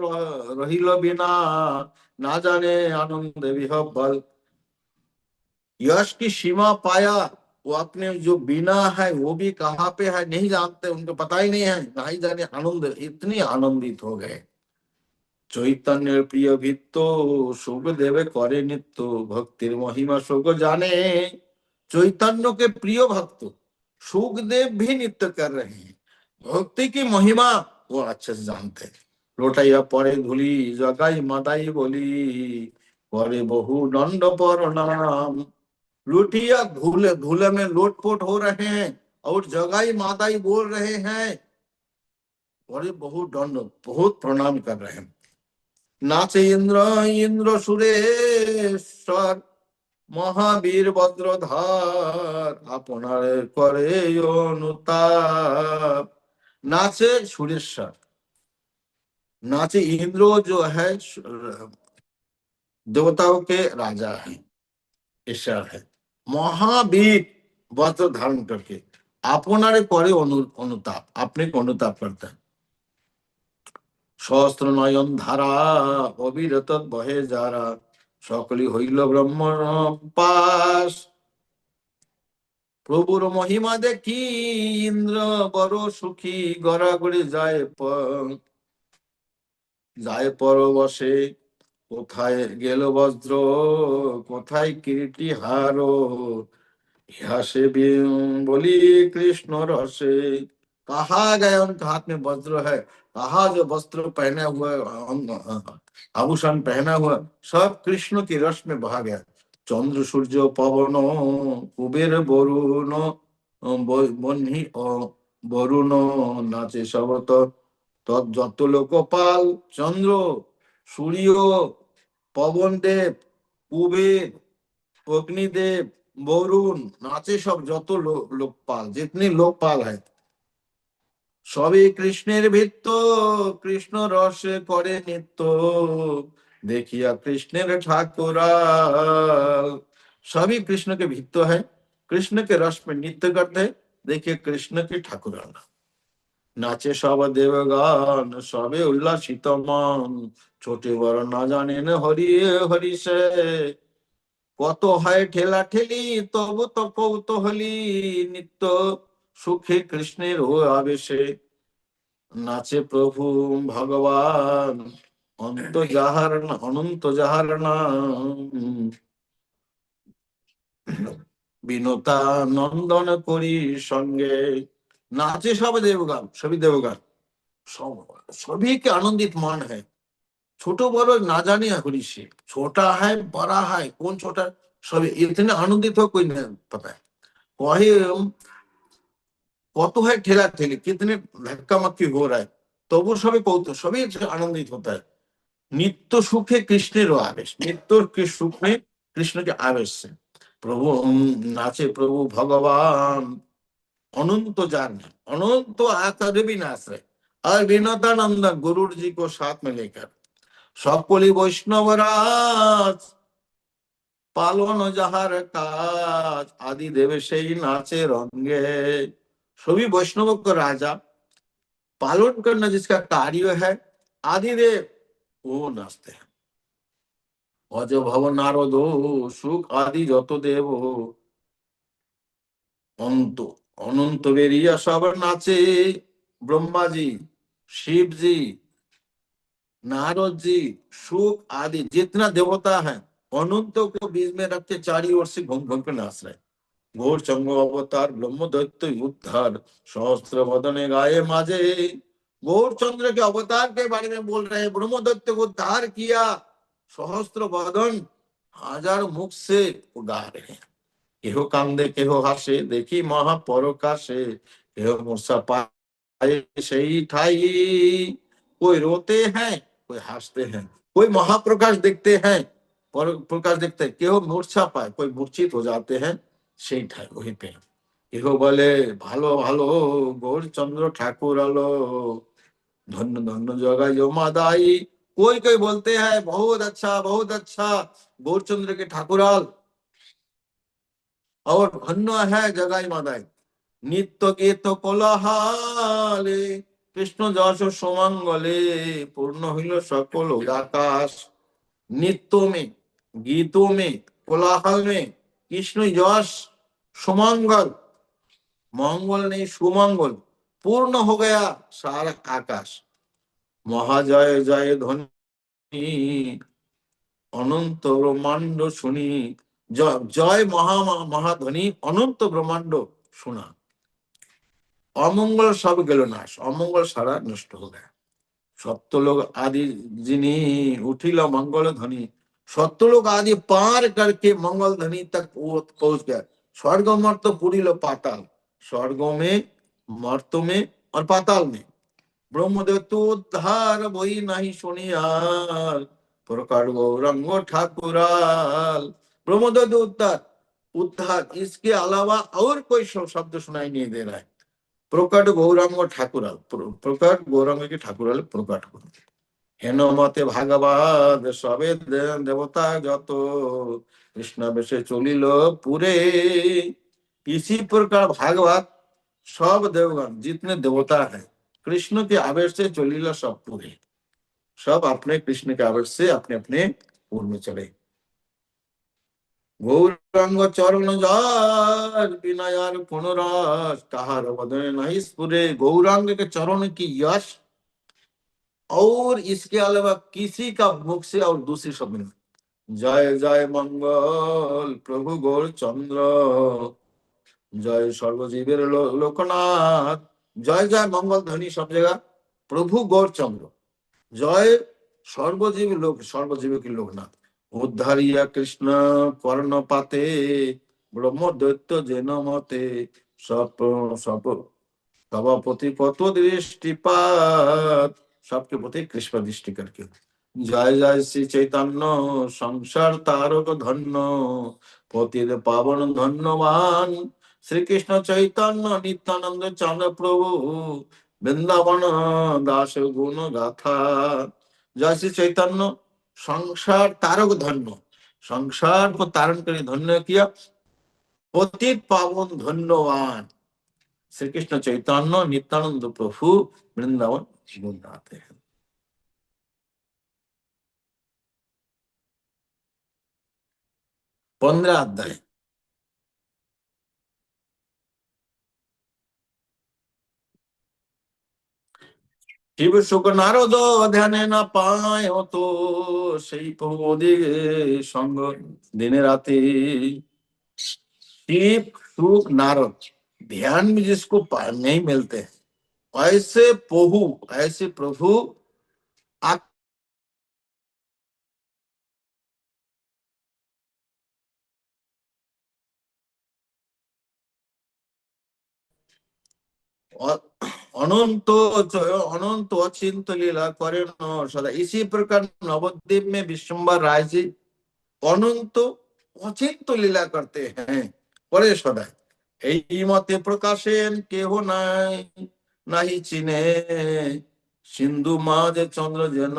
রহিল বিনা ना जाने आनंद विहब्बल। यश की सीमा पाया, वो अपने जो बिना है वो भी कहाँ पे है नहीं जानते, उनको पता ही नहीं है, नहीं जाने आनंद इतनी आनंदित हो गए। चैतन्य प्रिय भित्तो सुख देवे करे नित्य भक्तिर महिमा सुख जाने। चैतन्य के प्रिय भक्त सुखदेव भी नित्य कर रहे हैं, भक्ति की महिमा वो अच्छे से जानते हैं। लोटाइया पड़े धूली जगाई माताई बोली करे बहु दंड प्रणाम। लुटिया धूले धूले में लोटपोट हो रहे हैं और जगाई माताई बोल रहे हैं और बहुत दंड बहुत प्रणाम कर रहे हैं। नाचे इंद्र इंद्र सुरेश्वर महावीर वज्रधार अपनारे करे अनुताप। नाचे सुरेश्वर, नाचे इंद्र जो है देवताओं के राजा है, ईश्वर है। महावीर वस्त्र धारण करके अपनारे करे अनुताप, अपने को अनुताप करता है। सहस्त्र नयन धारा अविरत बहे जारा सकली हইল ब्रह्म पास। প্রভুর মহিমা দেখি ইন্দ্র বড় সুখী গড়াগড়ি যায় পরবশে। কোথায় গেল বজ্র কোথায় কিরীটি হার ইহা সে बोली कृष्ण रसे। कहा गए उनके हाथ में वज्र है, कहा जो वस्त्र पहने हुए आभूषण पहना हुआ सब कृष्ण की रस में बहा गया। चंद्र सूर्य पवन कुबेर वरुण बन्ही वरुण नाचे सब যত লোকপাল। চন্দ্র, সূর্য, পবন দেব, কুবের, অগ্নিদেব, বরুণ नाचे सब যত লোকপাল, जितने लोकपाल है সবই কৃষ্ণের ভৃত্য। কৃষ্ণ রসে করে নিত্য देखिया कृष्णेर ठाकुराल। सभी कृष्ण के भृत्य है, कृष्ण के रस में नृत्य करते हैं। देखिए कृष्ण की ठाकुराल। नाचे सब देवगान सबे उल्लासित मन छोटे बड़ ना जाने न हरि हरि से। কত হয় ঠেলা ঠেলি তবু তো কৌতূহলী নিত্য সুখে কৃষ্ণের ও আবেশে। নাচে প্রভু ভগবান অনন্ত যাহার নাম। বিনতা নন্দন করি সঙ্গে। नाचे सब देवगान, सभी देवगान सभी के आनंदित मन है। छोटो बड़ो ना जाने हरि से, छोटा है बड़ा है कौन छोटा, सभी इतने आनंदित हो कोई नहीं पता है। वही कत है ठेला ठेली कितने धक्का मक्की हो रहा है तो वो सभी कौतुक सभी आनंदित होता है। नित्य सुखे कृष्णेर आवेश, नित्य के सुख में कृष्ण के आवेश से प्रभु नाचे प्रभु भगवान अनंत जान अनंत आकर भी नाच रहे और विनोदानंद गुरु जी को साथ में लेकर। সকলি বৈষ্ণবরাজ পালন যাহার কাজ आदि देव সেই नाचे रंगे। सभी वैष्णव को राजा पालन करना जिसका कार्य है आदिदेव वो नाचते हैं। अज भव नारद सुख आदि যত देव অন্ত অনন্ত বেরিয়া सब नाचे, ब्रह्मा जी, शिव जी, नारद जी, सुख आदि जितना देवता है, अनंत को बीच में रख के चारी ओर से घूम घूम के नाच रहे। घोर चंग अवतार ब्रह्म दैत्य उद्धार, सहस्त्र वदने गाये माजे। गौर चंद्र के अवतार के बारे में बोल रहे हैं, ब्रह्म दैत्य को उद्धार किया, सहस्त्र वदन, हजार मुख से वो गा रहे हैं। केहो कांदे केहो हासे, देखी महा परकाशे, केहो मूर्छा पाए सही ठाई। कोई रोते हैं, कोई हंसते हैं, कोई महाप्रकाश देखते हैं, प्रकाश देखते हैं, केहो मूर्छा पाए, कोई मूर्छित हो जाते हैं, সেই ঠাই वहीं पे। কেহ বলে ভালো ভালো, গৌরচন্দ্র ঠাকুর আলো, धन्य धन्य जगह जो मादाई। कोई बोलते हैं बहुत अच्छा गौरचंद्र के ठाकुराल, और धन्य है जगाई मादाई। नित्य गीत कोलाहले, कृष्ण যশ सुमंगले, पूर्ण हইল सकल आकाश। नित्यों में, गीतों में, कोलाहल में कृष्ण यश, सुमंगल, मंगल नहीं सुमंगल, पूर्ण हो गया सारा आकाश। महाजय जय ध्वनि, अनंत ब्रह्मांड सुनी। जय महा महाध्वनि, अनंत ब्रह्मांड सुना। अमंगल सब गेलो नाश, अमंगल सारा नष्ट हो गया। सत्यलोक आदि जिनी उठिल मंगल ध्वनि, सत्यलोक आदि पार करके मंगल ध्वनि तक वो पहुंच गया। स्वर्ग मर्त पुरील पाताल, स्वर्गों में, मर्तों में और पाताल में। ब्रह्मदेव उद्धार वही नहीं सुनियार, प्रकार गौरंग ठाकुराल। ब्रह्मदेव उद्धार, उद्धार इसके अलावा और कोई शब्द सुनाई नहीं दे रहा है। प्रकट गौरांग ठाकुराल, प्रकट गौरांग के ठाकुराल प्रकट करो। हेन मते भागवत सबे देवता যত, कृष्ण बेशे चलिल पुरे। इसी प्रकार भागवत सब देवगण जितने देवता है, कृष्ण के आवेश से चलिल सब पूरे, सब अपने कृष्ण के आवेश से अपने अपने पूर्व में चले। गौरांग चरण जार विनयार पुनरास, कहार बदने नहीं स्फुरे। गौरांग के चरण की यश और इसके अलावा किसी का मुख से और दूसरी शब्द नहीं। जय जय मंगल प्रभु गौर चंद्र, जय सर्वजीवेर लोकनाथ। जय जय मंगल ध्वनि सब जगह प्रभु गौर चंद्र, जय सर्वजीव लोक, सर्वजीव के लोकनाथ। उद्धारिया कृष्ण कर्ण पाते, ब्रह्म दैत्य जेन मते। सब सब सभापति कत दृष्टिपात, सबके प्रति कृष्ण दृष्टि करके। जय जय श्री चैतन्य संसार तारक धन्य, पति पावन धन्यवान। श्री कृष्ण चैतन्य नित्यानंद चंद्र प्रभु, वृंदावन दास गुण गाथा। जय श्री चैतन्य संसार तारक धन्य, संसार को तारण कर धन्य किया, पतित पावन धन्यवान श्री कृष्ण चैतन्य नित्यानंद प्रभु वृंदावन गुण गाते हैं। 15 अध्याय। शिव सुख नारद ध्यान ना पाए हो तो, সেই প্রভুদি সঙ্গ दिने राते। शिव सुख नारद ध्यान में जिसको नहीं मिलते हैं, ऐसे प्रभु अनंत अनंत अचिंत लीला करे सदा। इसी प्रकार नवद्वीप में विश्वम्बर राय जी अनंत अचिंत लीला करते हैं, करे सदा। এই মতে প্রকাশেন কেহ নাই, নাহি চিনে সিন্ধু মাঝ চন্দ্র যেন,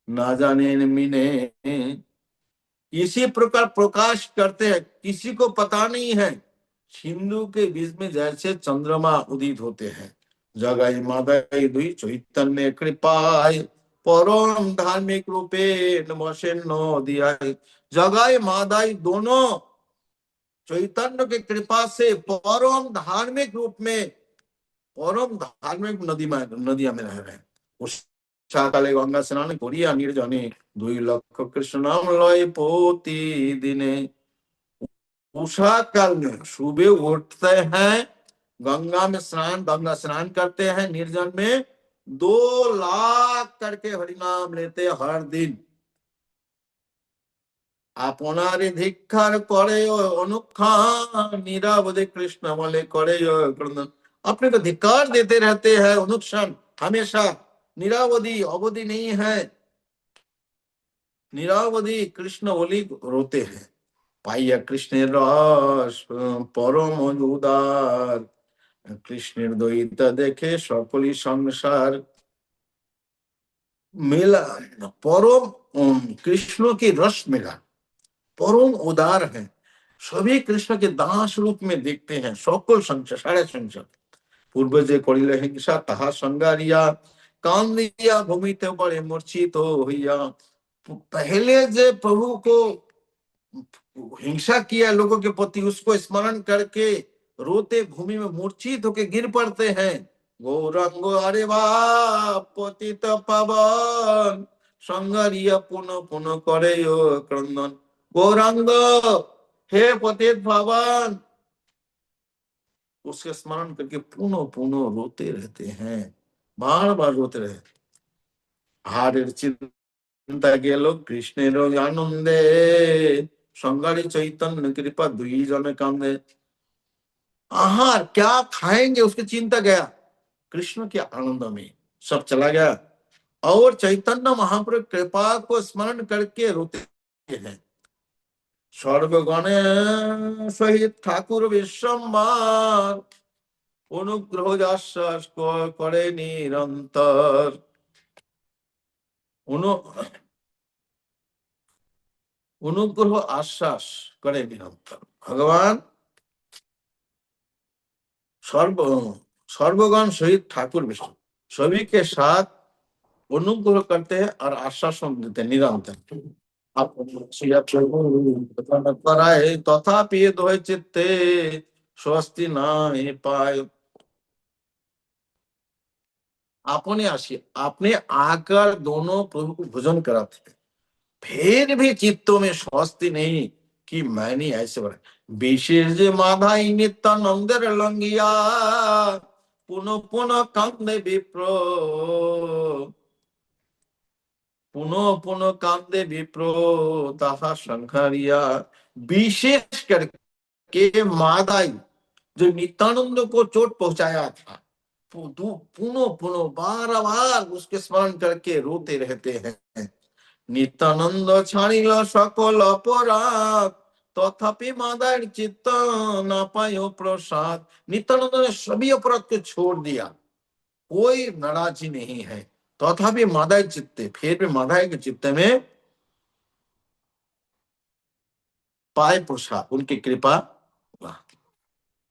না জানেন मिने। इसी प्रकार प्रकाश करते हैं, किसी को पता नहीं है। सिंधु के बीच में जैसे चंद्रमा उदित होते हैं, जगाई मादाई दुई चैतन्य कृपाय, परम धार्मिक रूपे नमसेन दिया। जगाई मादाई दोनों चैतन्य की कृपा से परम धार्मिक रूप में, परम धार्मिक नदिया में रह रहे हैं। उस काले गंगा स्नान करिया निर्जने 2 लक्ष कृष्ण नाम लय पोती दिने। उषा काल में सुबह उठते हैं, गंगा स्नान करते हैं, निर्जन में 2 लाख करके हरिनाम लेते हर दिन। আপনারে ধিক্ষার করে অনুক্ষान नीरावधि कृष्ण बोले करे क्रंदन। अपने को धिक्कार देते रहते हैं अनुक्षण, हमेशा निरावधि, अवधि नहीं है, निरावधि कृष्ण बोली रोते हैं। पाइया कृष्णेर रस परम उदार, कृष्णेर द्वैत देखे सकली संसार। मिला परम कृष्ण की रस मिला, परम उदार है, सभी कृष्ण के दास रूप में देखते हैं। सकल संसार, सारे संसार पूर्व जे करिले हिंसा ताहा संगारिया, कांदिया भूमिते पड़े मूर्छित होइया। पहले जे प्रभु को हिंसा किया लोगों के प्रति, उसको स्मरण करके रोते भूमि में मूर्छित होके गिर पड़ते हैं। गौरंग अरे पतित पावन, संगारिया पुनः पुनः करे क्रंदन। गौरांग, हे पतित पावन, उसके स्मरण करके पुनः पुनः रोते रहते हैं, बार बार रोते रहते। हारेर चिंता गेलो कृष्णेर आनंदे, संगारी चैतन्य कृपा 2 जने कांदे। आहार क्या खाएंगे उसकी चिंता गया, कृष्ण के आनंद में सब चला गया। और चैतन्य महाप्रभु कृपा को स्मरण करके रोते हैं। सर्वगणे सहित ठाकुर विश्वम्भर, अनुग्रह आश्वास करे निरंतर। अनुग्रह आश्वास करे निरंतर। भगवान सर्वगण सहित ठाकुर विष्णु सभी के साथ अनुग्रह करते हैं और आश्वासन देते हैं निरंतर। कराए तथापि दोहे चित्ते स्वस्ति नहीं पाए। आपने आपने आकर दोनों प्रभु को भोजन कराते, फिर भी चित्तों में स्वस्ति नहीं कि मैंने ऐसे बना। विशेष माधा नित्यानंदर लंगिया, पुनः पुनः कांदे विप्रो, पुनः पुनः कांदे विप्रो ताहा संखारिया। विशेष करके मादाई जो नित्यानंद को चोट पहुंचाया था, पुनः पुनः बार बार उसके स्मरण करके रोते रहते हैं। नित्यानंद छाड़िल सकल अपराध, तथापि मादार चित्त न पायो प्रसाद। नित्यानंद ने सभी अपराध को छोड़ दिया, कोई नाराजी नहीं है, तथापि मादाय चित्ते, फिर भी मादाय के चित्त में पाए प्रसाद, उनकी कृपा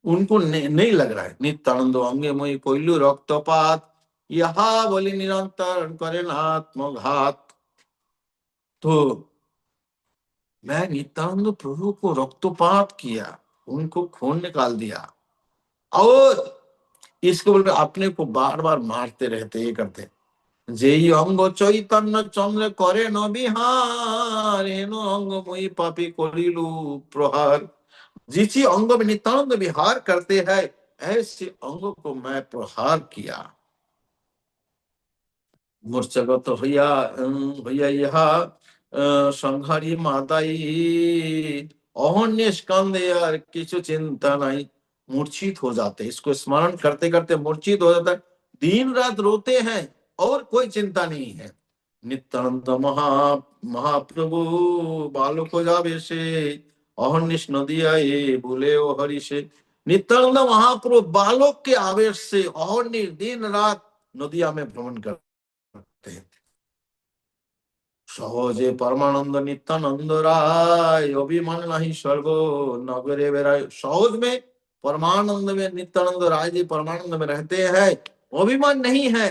उनको नहीं लग रहा है। नित्यानंद अंगे मोई कोइलू रक्तपात, यहा बोली निरंतर करे आत्मघात। तो मैं नित्यानंद प्रभु को रक्तपात किया, उनको खून निकाल दिया, और इसको बोलते अपने को बार बार मारते रहते, ये करते। जेई अंग चैतन्य चंद्र करे न बिहार, एनो अंग मोई पापी करिलु प्रहार। जिसी अंग में नित्यानंद विहार करते हैं, ऐसे अंग को मैं प्रहार किया। मूर्छगत भैया भैया यह संहारी माताई, अहन्य स्कंदे यार किछु चिंता नहीं। मूर्छित हो जाते, इसको स्मरण करते करते मूर्छित हो जाता है, दिन रात रोते हैं और कोई चिंता नहीं है। नित्यानंद महाप्रभु बालक हो जावे से, अहर्निश नदिया ये बोले ओ हरि से। नित्यानंद महाप्रभु बालक के आवेश से अहर्निश दिन रात नदिया में भ्रमण करते हैं। सहजे परमानंद नित्यानंद राय, अभिमान नहीं स्वर्ग नगरे बेराय। सहज में परमानंद में नित्यानंद राय जी परमानंद में रहते हैं, अभिमान नहीं है,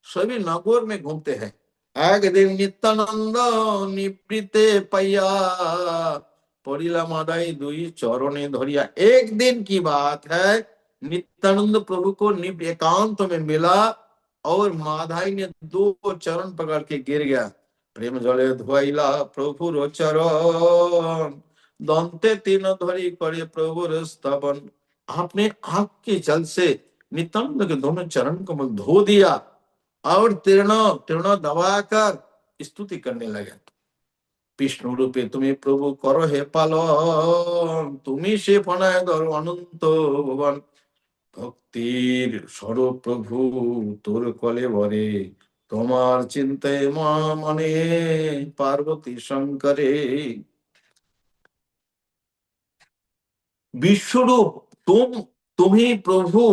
सभी नगर में घूमते हैं। एक दिन नित्यानंद निवृत्ते पैया, पड़िला मादाई दुई चरणे धरिया। एक दिन की बात है, नित्यानंद प्रभु को एकांत में मिला और माधाई ने दो चरण पकड़ के गिर गया। प्रेम जले धोइला प्रभु रो चरण, दंते तीन धरी करे प्रभु स्तवन। आपने आंख के जल से नित्यानंद के दोनों चरण को धो दिया और तीर्ण तीर्ण दबाकर स्तुति करने लगे। विष्णु रूपे तुम्हें प्रभु करो हे पालन, तुम्ही से फनाय धरो अनंत भवन। भक्तिर स्वरूप प्रभु তোর কলে ভরে, তোমার চিন্তায় মা মনে পার্বতী শঙ্করে। विश्वरूप तुम ही प्रभु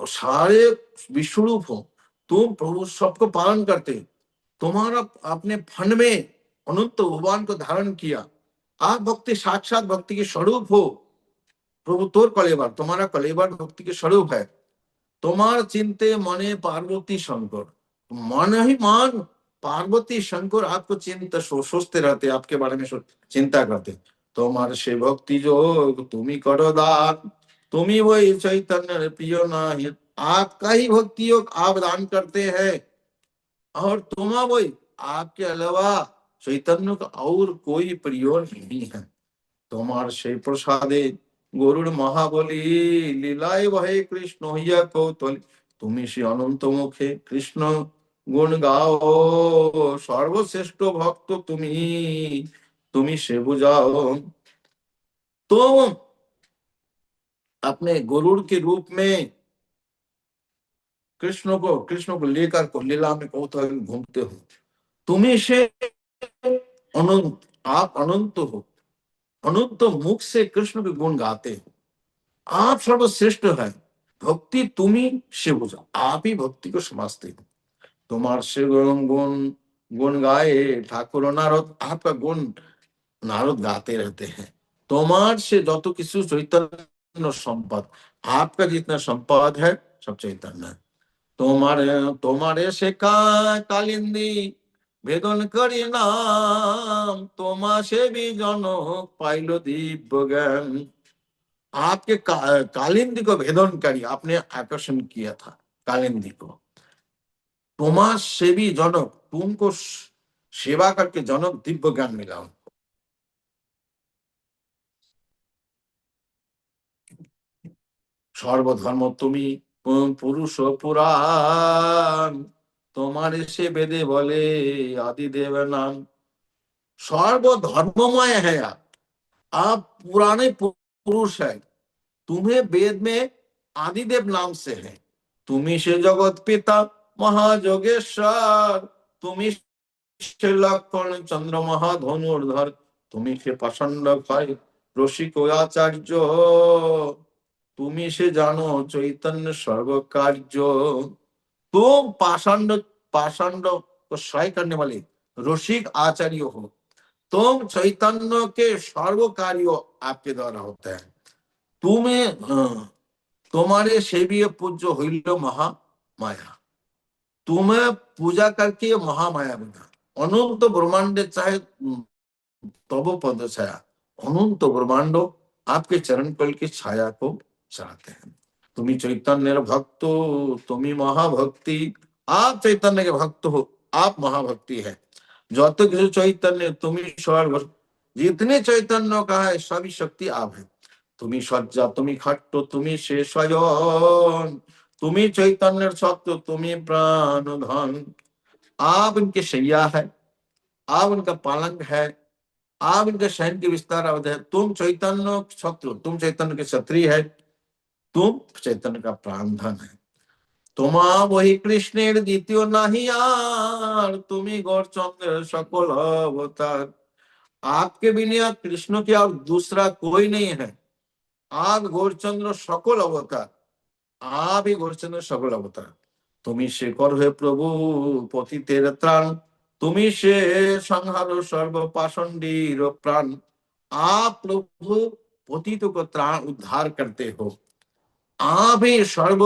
सारे विश्वरूप हो। तुम प्रभु सबको पालन करते, तुम्हारा अपने फन में अनंत भगवान को धारण किया। आप भक्ति साक्षात भक्ति के स्वरूप हो। प्रभु तोर कलेवर, तुम्हारा कलेवर भक्ति के स्वरूप है। तुम्हार चिंते मने पार्वती शंकर, मन ही मान पार्वती शंकर आपको चिंता सोचते रहते, आपके बारे में चिंता करते। तुम्हार से भक्ति जो तुम्ही करो दान, तुम्ही वही चैतन्य प्रिय नाही। आपका ही भक्ति योग आप दान करते हैं और तुम वही, आपके अलावा चैतन्य का और कोई प्रिय नहीं है। তোমার সেই প্রসাদে গরুড় মহাবলী, লীলায় বহে কৃষ্ণ হইয়া কৌতলী। তুমি সে অনন্ত মুখে কৃষ্ণ গুণ গাও, সর্বশ্রেষ্ঠ ভক্ত তুমি, তুমি সে বুঝাও। तुम अपने गरुड़ के रूप में कृष्ण को लेकर को लीला में कौतूहल घूमते हो। तुम्ही से अनंत, आप अनंत हो, अनंत मुख से कृष्ण के गुण गाते हो। आप सर्वश्रेष्ठ है, भक्ति तुम्ही से बुझा, आप ही भक्ति को समझते हो। तुम्हार से गुण गुण गाए ठाकुर नारद, आपका गुण नारद गाते रहते हैं। तुम्हार से যত কিছু চৈতন্য সম্পদ, आपका जितना संपद है सब चैतन्य है। তোমারে তোমারে শেখায় কালিন্দী বেদন করি নাম, তোমা সেবী জনক পাইল দিব্য জ্ঞান। आपके कालिंदी को भेदनकारी आपने आकर्षण किया था, कालिंदी को। तुम्हार सेवी जनक, तुमको सेवा करके जनक दिव्य ज्ञान मिला उनको। सर्वधर्म तुम्ही पुरुष पुराण, तुम्हारे से वेदे बोले आदि देव नाम। सर्वधर्ममय है आप पुराने पुरुष है, तुम्हें वेद में आदिदेव नाम से है। तुम्ही से जगत पिता महाजोगेश्वर, तुम्ही से लक्षण चंद्र महाधनुर्धर, तुम्ही से प्रसन्न भाई रसिक आचार्य, तुम्ही से जानो चैतन्य सर्व कार्य। तुम पाषांड पाषांड को क्षय करने वाले रसिक आचार्य हो। तुम चैतन्य के सर्व कार्य आपके द्वारा होता है। तुम्हें तुम्हारे सेवी पूज्य हईल महामाया, तुम्हें पूजा करके महामाया बना। अनंत ब्रह्मांड चाहे तब पद छाया, अनंत ब्रह्मांड आपके चरण कल की छाया को चाहते हैं। तुम्ही चैतन्य भक्त, तुम्ही महाभक्ति, आप चैतन्य के भक्त हो, आप महाभक्ति है। যত কিছু চৈতন্য তুমি সর্ব, जितने चैतन्य का है सभी शक्ति आप है। तुम्ही सज्जा, तुम्ही खट्ट, तुम्ही से स्वयं, तुम्ही चैतन्य सत्य, तुम्ही प्राण धन। आप इनके शैया है, आप उनका पालंग है, आप इनके शयन के विस्तार अवध है। तुम चैतन्य शत्रु, तुम चैतन्य के क्षत्रिय है, तुम चैतन्य का प्राण धन है। তোমা वही कृष्णेर द्वितीय नहीं यार, तुम्ही गौरचंद्र सकल अवतार। आपके बिना कृष्ण के और दूसरा कोई नहीं है। आप गौरचंद्र सकल अवतार, आप ही गौरचंद्र सकल अवतार। तुम्ही से कर हे प्रभु पतितेर त्राण, तुम्ही से संहार सर्व पाषंडीर प्राण। आप प्रभु पतित को त्राण उद्धार करते हो, आप ही सर्व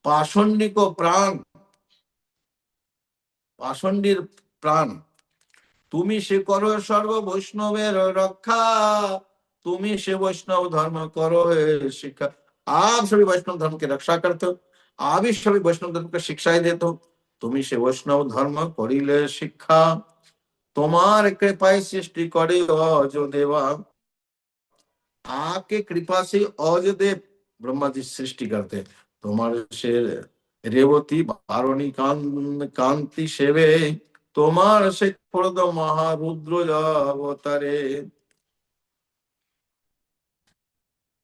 पाषंडी को प्राण, पाषंडीर प्राण তুমি সে করো সর্ব বৈষ্ণবের रक्षा, তুমি সে वैष्णव धर्म करो है शिक्षा। आप सभी वैष्णव धर्म की रक्षा करते हो, आप ही सभी वैष्णव धर्म की शिक्षाएं देते हो। তুমি সে वैष्णव धर्म करिले शिक्षा, তোমার कृपाয় सृष्टि करे अज देवा। आपके कृपा से अज देव ब्रह्मा जी सृष्टि करते, तुम्हारे से रेवती बारुणी कांति सेवे, তোমার সে প্রদ महारुद्र अवतारे।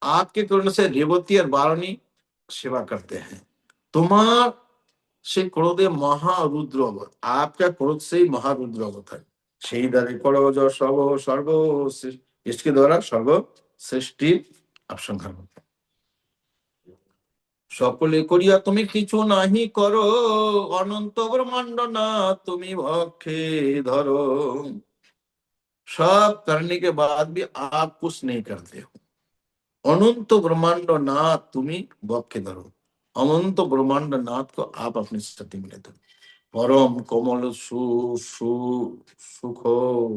आपके करुण से रेवती और बारुणी सेवा करते हैं, तुम्हार से क्रोधे महारुद्र अवतार, आपका क्रोध से ही महारुद्र अवतार, সেই দ্বারে করো সর্ব সর্ব, इसके द्वारा सर्व सृष्टि आप संहार। সকলে করিয়া তুমি কিছু নাহি করো, অনন্ত ব্রহ্মাণ্ড না তুমি ভক্ষে ধরো। सब करने के बाद भी आप कुछ नहीं करते हो, अनंत ब्रह्मांड नाथ तुम्ही भक्षे धरो। अनंत ब्रह्मांड नाथ को आप अपनी सती में लेते हो। परम कोमल सुख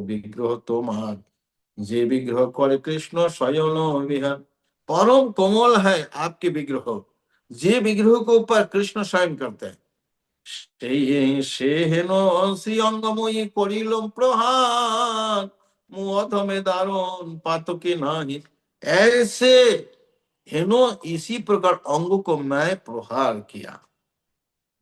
विग्रह তোমার, जे विग्रह करे कृष्ण स्वयं विहार। परम कोमल है आपके विग्रह, जे विग्रह को ऊपर कृष्ण स्वयं करते हैं। সে হেন শ্রী অঙ্গময়ী করিল প্রহার, মুধমে দারুণ পাতকে নাহি। ऐसे हेनो इसी प्रकार अंग को मैं प्रहार किया,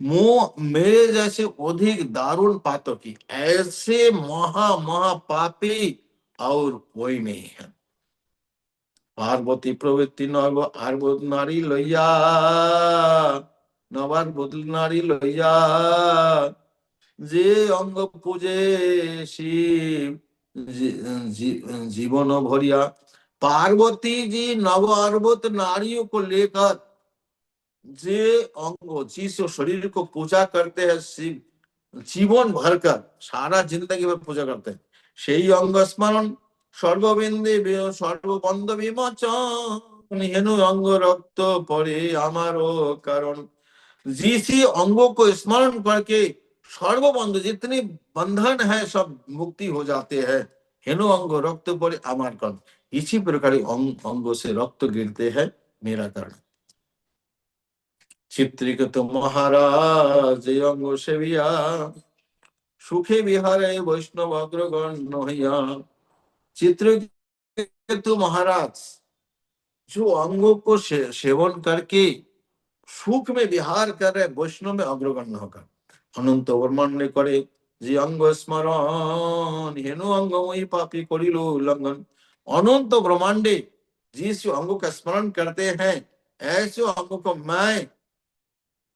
मुंह मेरे जैसे अधिक दारुण पातकी ऐसे महा महा पापी और कोई नहीं है। पार्वती प्रवृत्ति नव आर्बुद नारी लैया, नवार बुदल नारी लैया, যে অঙ্গ পূজে শিব जीवन भरिया। पार्वती जी नव अर्बुद नारियों को लेकर जे अंग जिस शरीर को पूजा करते हैं शिव जीवन भर कर, सारा जिंदगी में पूजा करते हैं, সেই অঙ্গ স্মরণ সর্ববিন্দে সর্ববন্ধ বিমোচন, হেনু অঙ্গ রক্ত পরে আমারও কারণ। जिसी अंगों को स्मरण करके सर्वबंध जितने बंधन है सब मुक्ति हो जाते हैं। हेनु अंग रक्त पड़े अमार कारण, इसी प्रकार अंगों से रक्त गिरते हैं मेरा कारण। चित्रिकृत महाराज अंग सेविया, सुखे विहारे वैष्णव अग्रगण्य हइया। चित्रिकृत महाराज जो अंगों को सेवन करके सुख में विहार कर रहे वैष्णव में अग्रगण्य होकर, अनंत ब्रह्मांड करे যে অঙ্গ স্মরণ, হেনু অঙ্গময়ী पापी करिल उल्लंघन। अनंत ब्रह्मांडे जिस अंगों का स्मरण करते हैं ऐसे अंगों को मैं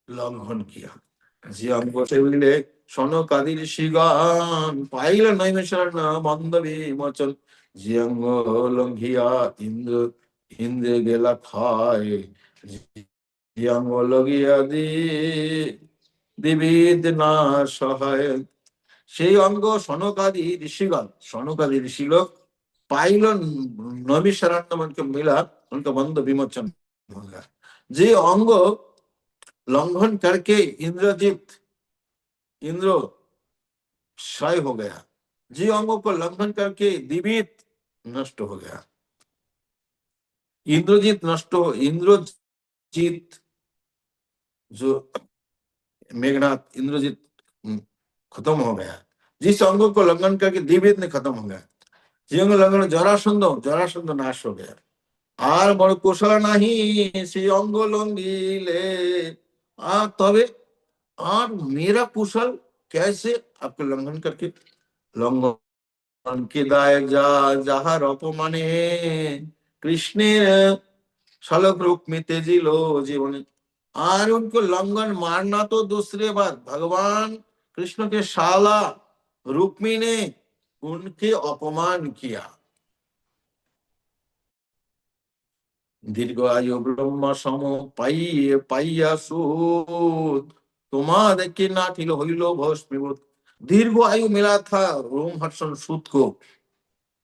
लंघन किया। যে অঙ্গ সেবিলে সনক আদি ঋষিগণ পাইল নৈমিষারণ্য মন্দ বিমোচন। যে অঙ্গ লঙ্ঘিয়া ইন্দ্র ইন্দ্রে গেলা খায়, যে অঙ্গ লগিয়া দিবিদ না সহায়। সেই অঙ্গ সনকাদি ऋषिगण, सनकादि ऋषि लोग पाइल नैमिषारण्य मन के मिला, उनका बंध विमोचन हो गया। जे अंग लंघन करके इंद्रजीत इंद्र क्षय हो गया, जी अंगों को लंघन करके दिवीत नष्ट हो गया। इंद्रजीत नष्ट हो, इंद्रजीत जो मेघनाथ इंद्रजीत खत्म हो गया, जिस अंगों को लंघन करके दिवीत ने खत्म हो गया। जी अंग लंघन जरासंध नाश हो गया। আর বড় কুশল নাহি সেই অঙ্গ লঙ্ঘিলে, তবে और मेरा कुशल कैसे आपको लंघन करके, लंघन के दायक जा যাহার অপমানে কৃষ্ণের শালক রূপমি তেজিল জীবনে। और उनको लंघन मारना तो दूसरे बात, भगवान कृष्ण के शाला रुक्मी ने उनके अपमान किया। दीर्घ आयु ब्रह्म सम पाइया सूत, तुम्हारे के नाठिल हইল भस्मीभूत। दीर्घ आयु मिला था रोमहर्षण सूत को,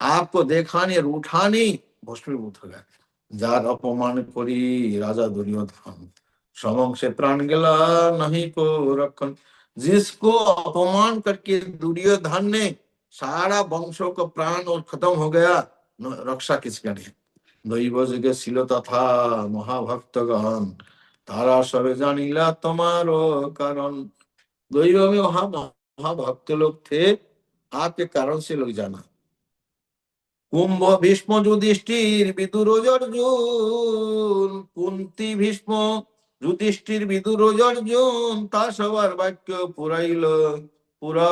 आपको देखाने और उठाने भस्मीभूत हो गया। যার অপমান করি राजा दुर्योधन, समम से प्राण गेला नहीं को रक्षण। जिसको अपमान करके दुर्योधन ने सारा वंशों का प्राण और खत्म हो गया, रक्षा किस करे। दैव जुगे ছিল তথা মহাভক্তগণ, তারা সবে জানিলা তোমাरो कारण। दैव में वहां महाभक्त लोग थे, आपके कारण से लोग जाना। কুম্ভ ভীষ্ম যুধিষ্ঠির বিদুর অর্জুন, কুন্তি ভীষ্ম যুধিষ্ঠির বিদুর অর্জুন, তা সবার বাক্য পুরাইল, পুরা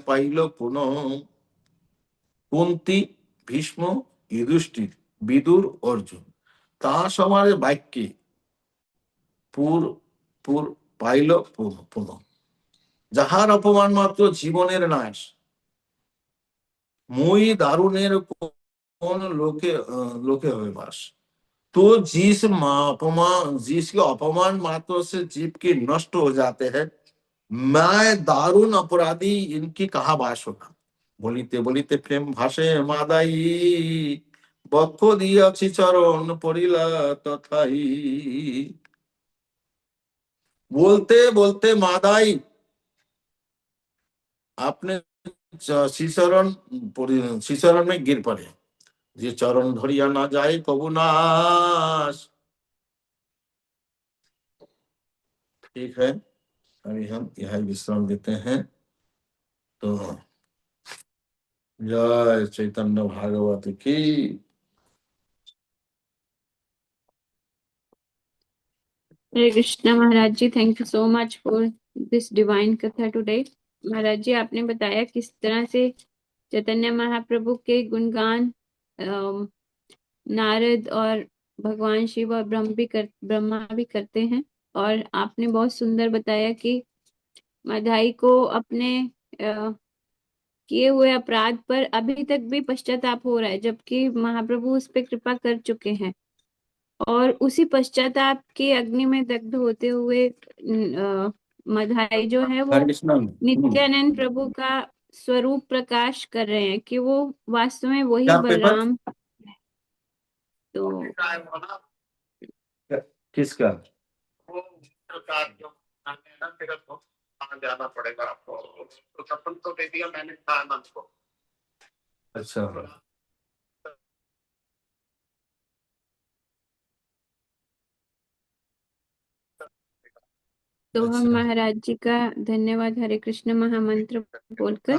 পাইল পুনঃ। কুন্তি ভীষ্ম যুধিষ্ঠির বিদুর অর্জুন, তা সবার বাক্যে পুর পুর পাইল পুনঃ। যাহার অপমান মাত্র জীবনের নাশ, মুই দারুণের কোন लोके लोके हुए बास। तो जिसके अपमान मात्र से जीव के नष्ट हो जाते हैं, मैं दारुण अपराधी इनकी कहा बास होगा। বলিতে বলিতে প্রেম ভাসে মাদাই, বক্ষ দিয়াছি চরণ পড়িলা তথাই। बोलते बोलते मादाई अपने श्रीचरण में गिर पड़े, যে চরণ ধরিয়া না যায় কবু নাশ। ठीक है, अभी हम यह विश्राम देते हैं। तो जय चैतन्य भागवत की। Hare Krishna Maharaj ji, thank you so much for this divine katha today. Maharaj ji, आपने बताया किस तरह से चैतन्य महाप्रभु के गुणगान नारद और भगवान शिव और ब्रह्मा भी करते हैं। और आपने बहुत सुंदर बताया कि माधाई को अपने किए हुए अपराध पर अभी तक भी पश्चाताप हो रहा है, जबकि महाप्रभु उस पर कृपा कर चुके हैं। और उसी पश्चाताप की अग्नि में दग्ध होते हुए मधाई जो है वो नित्यानंद प्रभु का स्वरूप प्रकाश कर रहे हैं कि वो वास्तव में वही बलराम। तो किसका जाना पड़ेगा आपको, तो सपन तो दे दिया मैंने आनंद को। अच्छा, तो हम महाराज जी का धन्यवाद हरे कृष्ण महामंत्र बोलकर